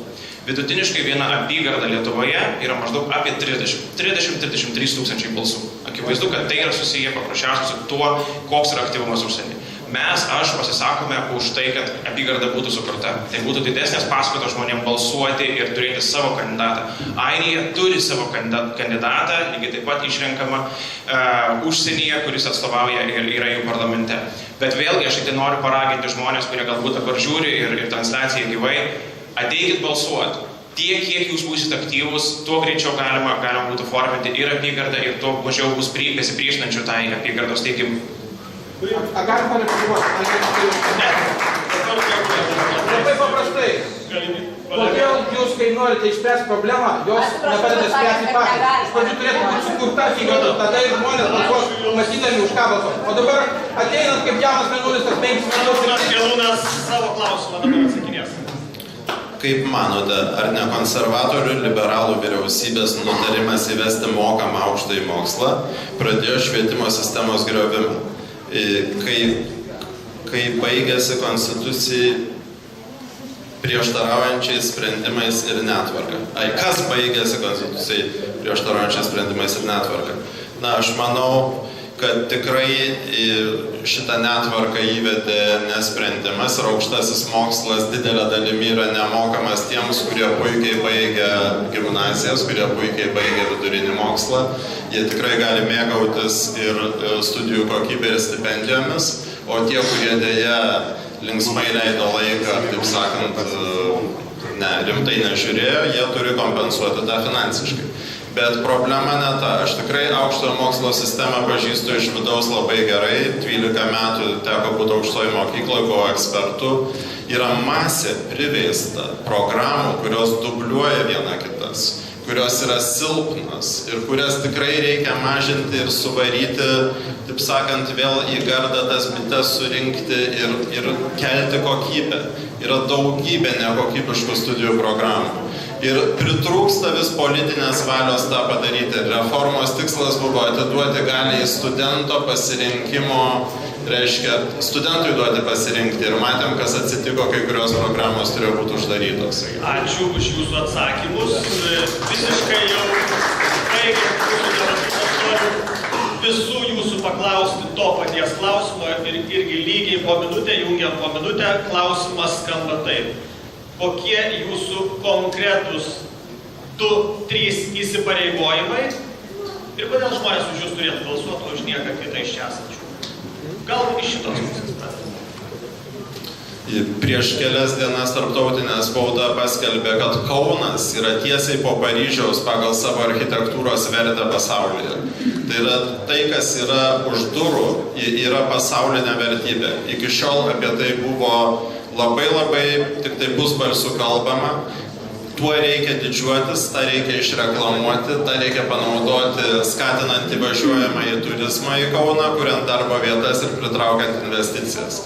Vidutiniškai viena apygarda Lietuvoje yra maždaug apie 30-33 tūkstančiai balsų. Akivaizdu, kad tai yra susiję paprasčiausiai su tuo, koks yra aktyvumas užsienį. Aš pasisakome už tai, kad apygarda būtų sukurta. Tai būtų didesnės paskatos žmonėms balsuoti ir turėti savo kandidatą. Airija turi savo kandidatą, lygiai taip pat išrenkama užsienyje, kuris atstovauja ir yra jų parlamente. Bet vėlgi aš tai noriu paraginti žmonės, kurie galbūt dabar žiūri ir transliaciją gyvai, ateikit balsuoti. Tiek, kiek jūs būsite aktyvus, tuo greičiau galima būtų forminti ir apygardą, ir tuo mažiau bus besipriešinančių tai apygardos teikimui. Galim panepaguoti. Labai paprastai. Kodėl jūs, kai norite išspręsti problemą, jos nepadeda spręsti patys? Iš pradžių turėtų būti sukurta apygarda, tada ir žmonės balsuos mąstydami už ką balsuos. O dabar ateinant kaip jaunas mėnulis, tas 5 metus... Gelūnas savo klausimą dabar atsakinės. Kaip manote, ar ne konservatorių ir liberalų vyriausybės nutarimas įvesti mokamą aukštąjį mokslą pradėjo švietimo sistemos griovimą? Kai baigėsi konstitucijai prieštaraujančiais sprendimais ir netvarka. Kas baigėsi konstitucijai prieštaraujančiais sprendimais ir netvarka? Aš manau, kad tikrai šitą netvarką įvedė nesprendimas ir aukštasis mokslas didelė dalimi yra nemokamas tiems, kurie puikiai baigia gimnazijas, kurie puikiai baigia vidurinį mokslą. Jie tikrai gali mėgautis ir studijų kokybė ir stipendijomis, o tie, kurie dėja linksmai leido laiką, taip sakant, rimtai nežiūrėjo, jie turi kompensuoti tą finansiškai. Bet problema ne ta. Aš tikrai aukštojo mokslo sistemą pažįstu iš vidaus labai gerai. 12 metų teko būti aukštojo mokykloje, buvo ekspertų. Yra masė priveista programų, kurios dubliuoja viena kitas, kurios yra silpnos ir kurias tikrai reikia mažinti ir suvaryti, taip sakant, vėl į gardą tas bites surinkti ir kelti kokybę. Yra daugybė nekokybiškų studijų programų. Ir pritrūksta vis politinės valios tą padaryti. Reformos tikslas buvo atiduoti galią į studento pasirinkimo, reiškia, studentui duoti pasirinkti. Ir matėm, kas atsitiko, kai kurios programos turėjo būti uždarytos. Ačiū už jūsų atsakymus. Visiškai jau baigiant jūsų debatus, noriu visų jūsų paklausti to paties klausimo ir irgi lygiai po minutę, jungiant po minutę, klausimas skamba taip. Kokie jūsų konkretus 2-3 įsipareigojimai ir kodėl žmonės už jūs turėtų balsuoti, o už nieką kitą iš čia esančių? Gal iš šitos pusės pradėti? Prieš kelias dienas tarptautinė spauda paskelbė, kad Kaunas yra tiesiai po Paryžiaus pagal savo architektūros vertę pasaulyje. Tai yra tai, kas yra už durų, yra pasaulinė vertybė. Iki šiol apie tai buvo labai tik tai pusbalsių kalbama. Tuo reikia didžiuotis, tą reikia išreklamuoti, tą reikia panaudoti, skatinant įvažiuojamą į turizmą į Kauną, kuriant darbo vietas ir pritraukiant investicijas.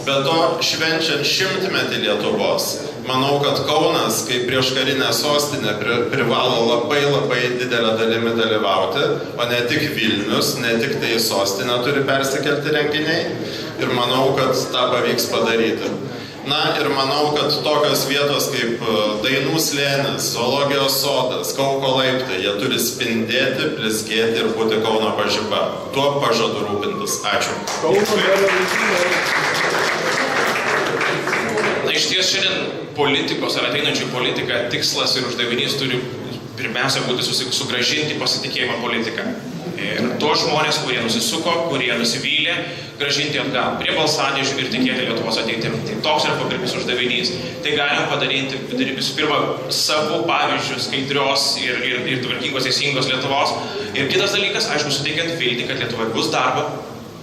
Be to, švenčiant 100-metį Lietuvos, manau, kad Kaunas, kaip prieškarinė sostinė, privalo labai didelę dalimi dalyvauti, o ne tik Vilnius, ne tik tai sostinė turi persikelti renginiai. Ir manau, kad tą pavyks padaryti. Ir manau, kad tokios vietos kaip Dainų slėnis, Zoologijos sodas, Kauko laiptai, jie turi spindėti, blizgėti ir būti Kauno pažiba. Tuo pažadu rūpintis. Ačiū. Iš ties šiandien politikos ar ateinančių politika tikslas ir uždavinys turi pirmiausia būti sugrąžinti pasitikėjimą politiką. Ir tuos žmonės, kurie nusisuko, kurie nusivylė, grąžinti atgal prie balsadėžių ir tikėti Lietuvos ateitimi. Tai toks yra pagrindinis uždavinys. Tai galim padaryti visų pirma savo pavyzdžių skaidrios ir tvarkingos, teisingos Lietuvos. Ir kitas dalykas, aišku, suteikiant viltį, kad Lietuvoje bus darbo,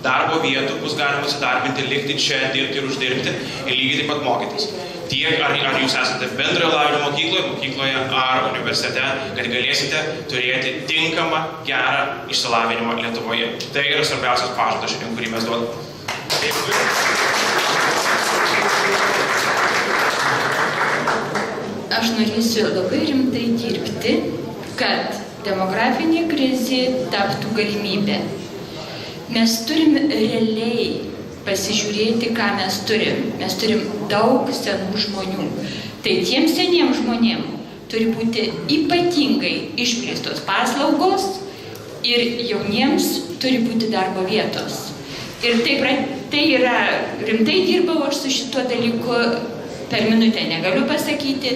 darbo vietų, bus galima įsidarbinti, likti čia, dirbti ir uždirbti ir lygiai taip pat mokytis. Tiek ar jūs esate bendrojo lavinimo mokykloje ar universitete, kad galėsite turėti tinkamą, gerą išsilavinimą Lietuvoje. Tai yra svarbiausias pažadas šiandien, kurį mes duodame. Aš norėsiu labai rimtai dirbti, kad demografinė krizė taptų galimybė. Mes turim realiai pasižiūrėti, ką mes turim. Mes turim daug senų žmonių. Tai tiems seniem žmonėm turi būti ypatingai išplėstos paslaugos ir jauniems turi būti darbo vietos. Ir tai yra rimtai dirbau aš su šituo dalyku, per minutę negaliu pasakyti.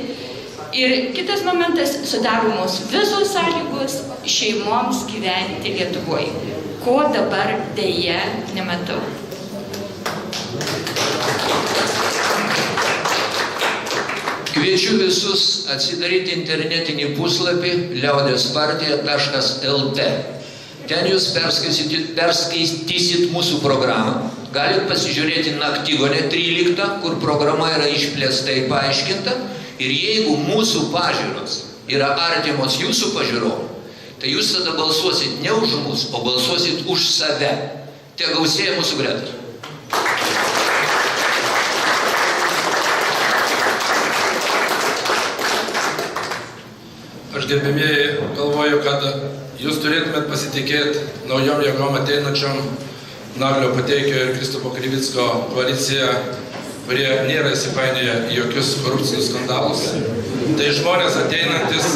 Ir kitas momentas, sudaromos visos sąlygos šeimoms gyventi Lietuvoje, ko dabar deja nematau. Kviečiu visus atsidaryti internetinį puslapį liaudespartija.lt. Ten jūs perskaitysit mūsų programą. Galit pasižiūrėti Naktigonė 13, kur programa yra išplėstai paaiškinta. Ir jeigu mūsų pažiūros yra artimos jūsų pažiūrom, tai jūs tada balsuosit ne už mus, o balsuosit už save. Te gausėja mūsų gretas. Aš gerbėmieji galvoju, kad jūs turėtumėt pasitikėti naujom jėgom ateinančiom Naglio Puteikio ir Kristupo Krivicko koaliciją, kurie nėra įsipainioję į jokius korupcinius skandalus. Tai žmonės ateinantis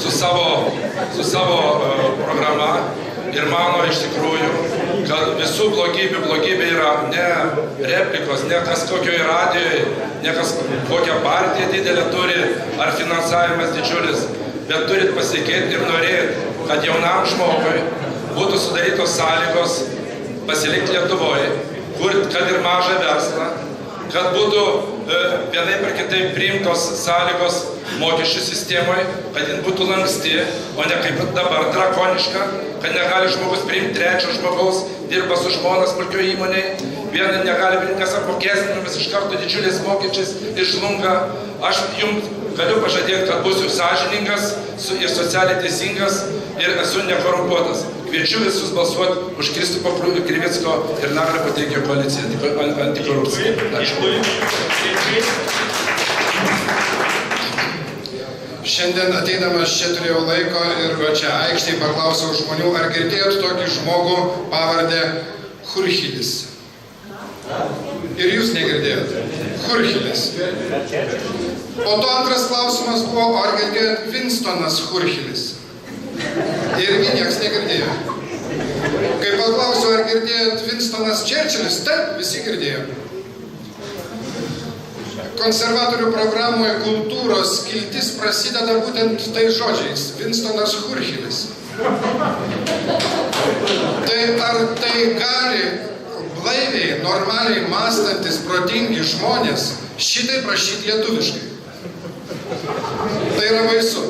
su savo programa ir mano iš tikrųjų, kad visų blogybė yra ne replikos, ne kas kokioje radijoje, ne kas kokią partiją didelę turi ar finansavimas didžiulis, bet turit pasitikėti ir norėti, kad jaunam žmogui būtų sudarytos sąlygos pasilikti Lietuvoje, kurti kad ir mažą verslą, kad būtų vienaip ar kitaip priimtos sąlygos mokesčių sistemoje, kad jin būtų lanksti, o ne kaip dabar drakoniška, kad negali žmogus priimti trečio žmogaus, dirba su žmona smulkioje įmonėje, vieną negali priimti, nes apmokestinimas iš karto didžiuliais mokesčiais išlunga. Aš jums galiu pažadėti, kad būsiu sąžiningas ir socialiai teisingas ir esu nekorumpuotas. Kviečiu visus balsuoti už Kristupo Krivicko ir Naglio Puteikio koaliciją antikorupciją. Ačiū. Šiandien ateidamas čia turėjau laiko ir čia aikštėje paklausiau žmonių, ar girdėjot tokį žmogų pavardę Churchilis. Ir jūs negirdėjote. Churchilis. Po to antras klausimas buvo, ar girdėjot Winstonas Churchilis. Ir niekas negirdėjo. Kai paklausiau, ar girdėjot Winstonas Churchillis, taip, visi girdėjo. Konservatorių programoje kultūros skiltis prasideda būtent tai žodžiais. Winstonas Churchilis. Tai ar tai gali blaiviai, normaliai mąstantis, protingi žmonės šitai prašyti lietuviškai? Tai yra baisu.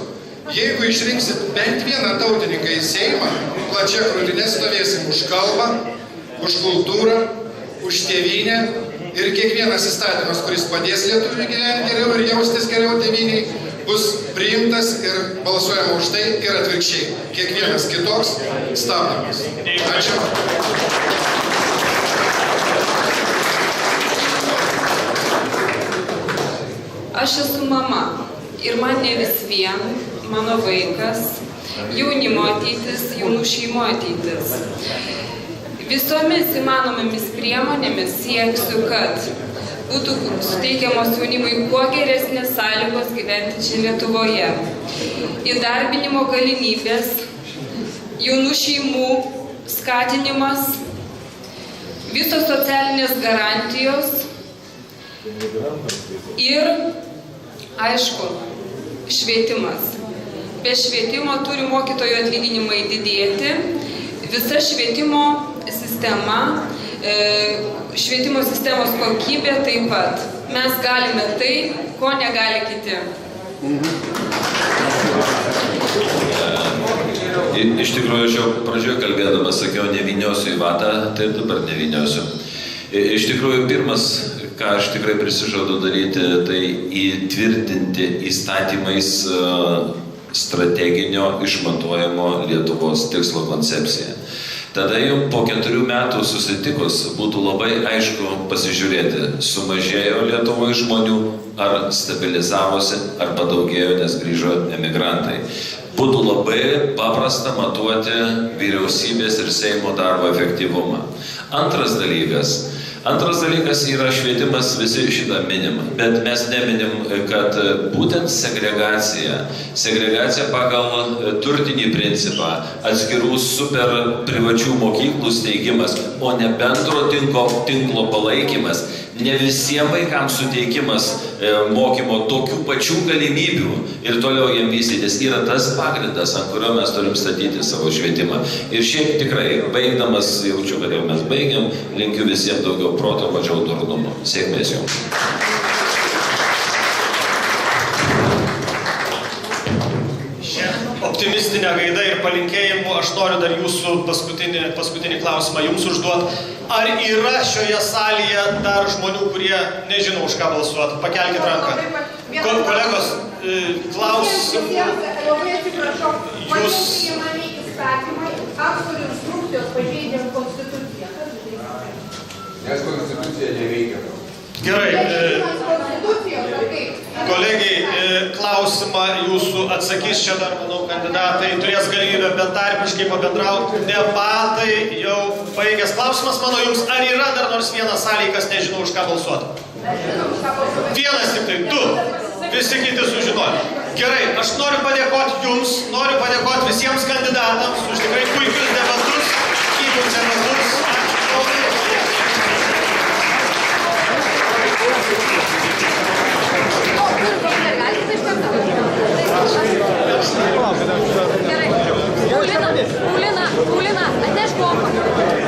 Jeigu išrinksit bent vieną tautininką į Seimą, plačia krūtinė stovėsim už kalbą, už kultūrą, už tėvynę ir kiekvienas įstatymas, kuris padės lietuviui gyventi geriau ir jaustis geriau tėvyniai, bus priimtas ir balsuojama už tai ir atvirkščiai. Kiekvienas kitoks stabdomas. Ačiū. Aš esu mama ir man ne vis vien, mano vaikas, jaunimo ateitis, jaunų šeimų ateitis. Visomis įmanomomis priemonėmis sieksiu, kad būtų suteikiamos jaunimui kuo geresnės sąlygos gyventi čia Lietuvoje. Įdarbinimo galimybės, jaunų šeimų skatinimas, visos socialinės garantijos ir, aišku, švietimas. Be švietimo turi mokytojų atlyginimai didėti, visa švietimo sistema, švietimo sistemos kokybė taip pat. Mes galime tai, ko negali kiti. Iš tikrųjų, aš jau pradžioje kalbėdamas sakiau, nevyniosiu į vatą, tai dabar nevyniosiu. Iš tikrųjų, pirmas, ką aš tikrai prisižadu daryti, tai įtvirtinti įstatymais strateginio išmatuojamo Lietuvos tikslo koncepciją. Tada jau po 4 metų susitikus būtų labai aišku pasižiūrėti, sumažėjo Lietuvoje žmonių, ar stabilizavosi, ar padaugėjo, nes grįžo emigrantai. Būtų labai paprasta matuoti vyriausybės ir Seimo darbo efektyvumą. Antras dalykas yra švietimas, visi šitą minim, bet mes neminim, kad būtent segregacija pagal turtinį principą, atskirų super privačių mokyklų steigimas, o ne bendro tinklo palaikymas, ne visiems vaikams suteikimas mokymo tokių pačių galimybių ir toliau jiem vystytis yra tas pagrindas, ant kurio mes turim statyti savo švietimą. Ir šiaip tikrai, baigdamas, jaučiu, kad jau mes baigiam, linkiu visiems daugiau proto, mažiau durnumo. Sėkmės jums. Optimistinė gaida ir palinkėjimų, aš noriu dar jūsų paskutinį klausimą jums užduoti. Ar yra šioje salėje dar žmonių, kurie nežino, už ką balsuoti? Pakelkite ranką. Kolegos, klausimų. Labai atsiprašau, jūs įmami įstatymai, antstolių instrukcijos pažeidžiant Konstituciją. Nes Konstitucija neveikia. Gerai. Kolegiai, klausimą jūsų atsakys čia dar, manau, kandidatai turės galimybę betarpiškai pabendrauti. Debatai jau baigęs. Klausimas mano jums, ar yra dar nors vienas salėje, kas nežino, už ką balsuoti? Vienas tik tai, 2. Visi kiti sužinojo. Gerai, aš noriu padėkoti jums, noriu padėkoti visiems kandidatams už tikrai puikius debatus, gyvus debatus. Gerai. Paulina, atnešk kopą.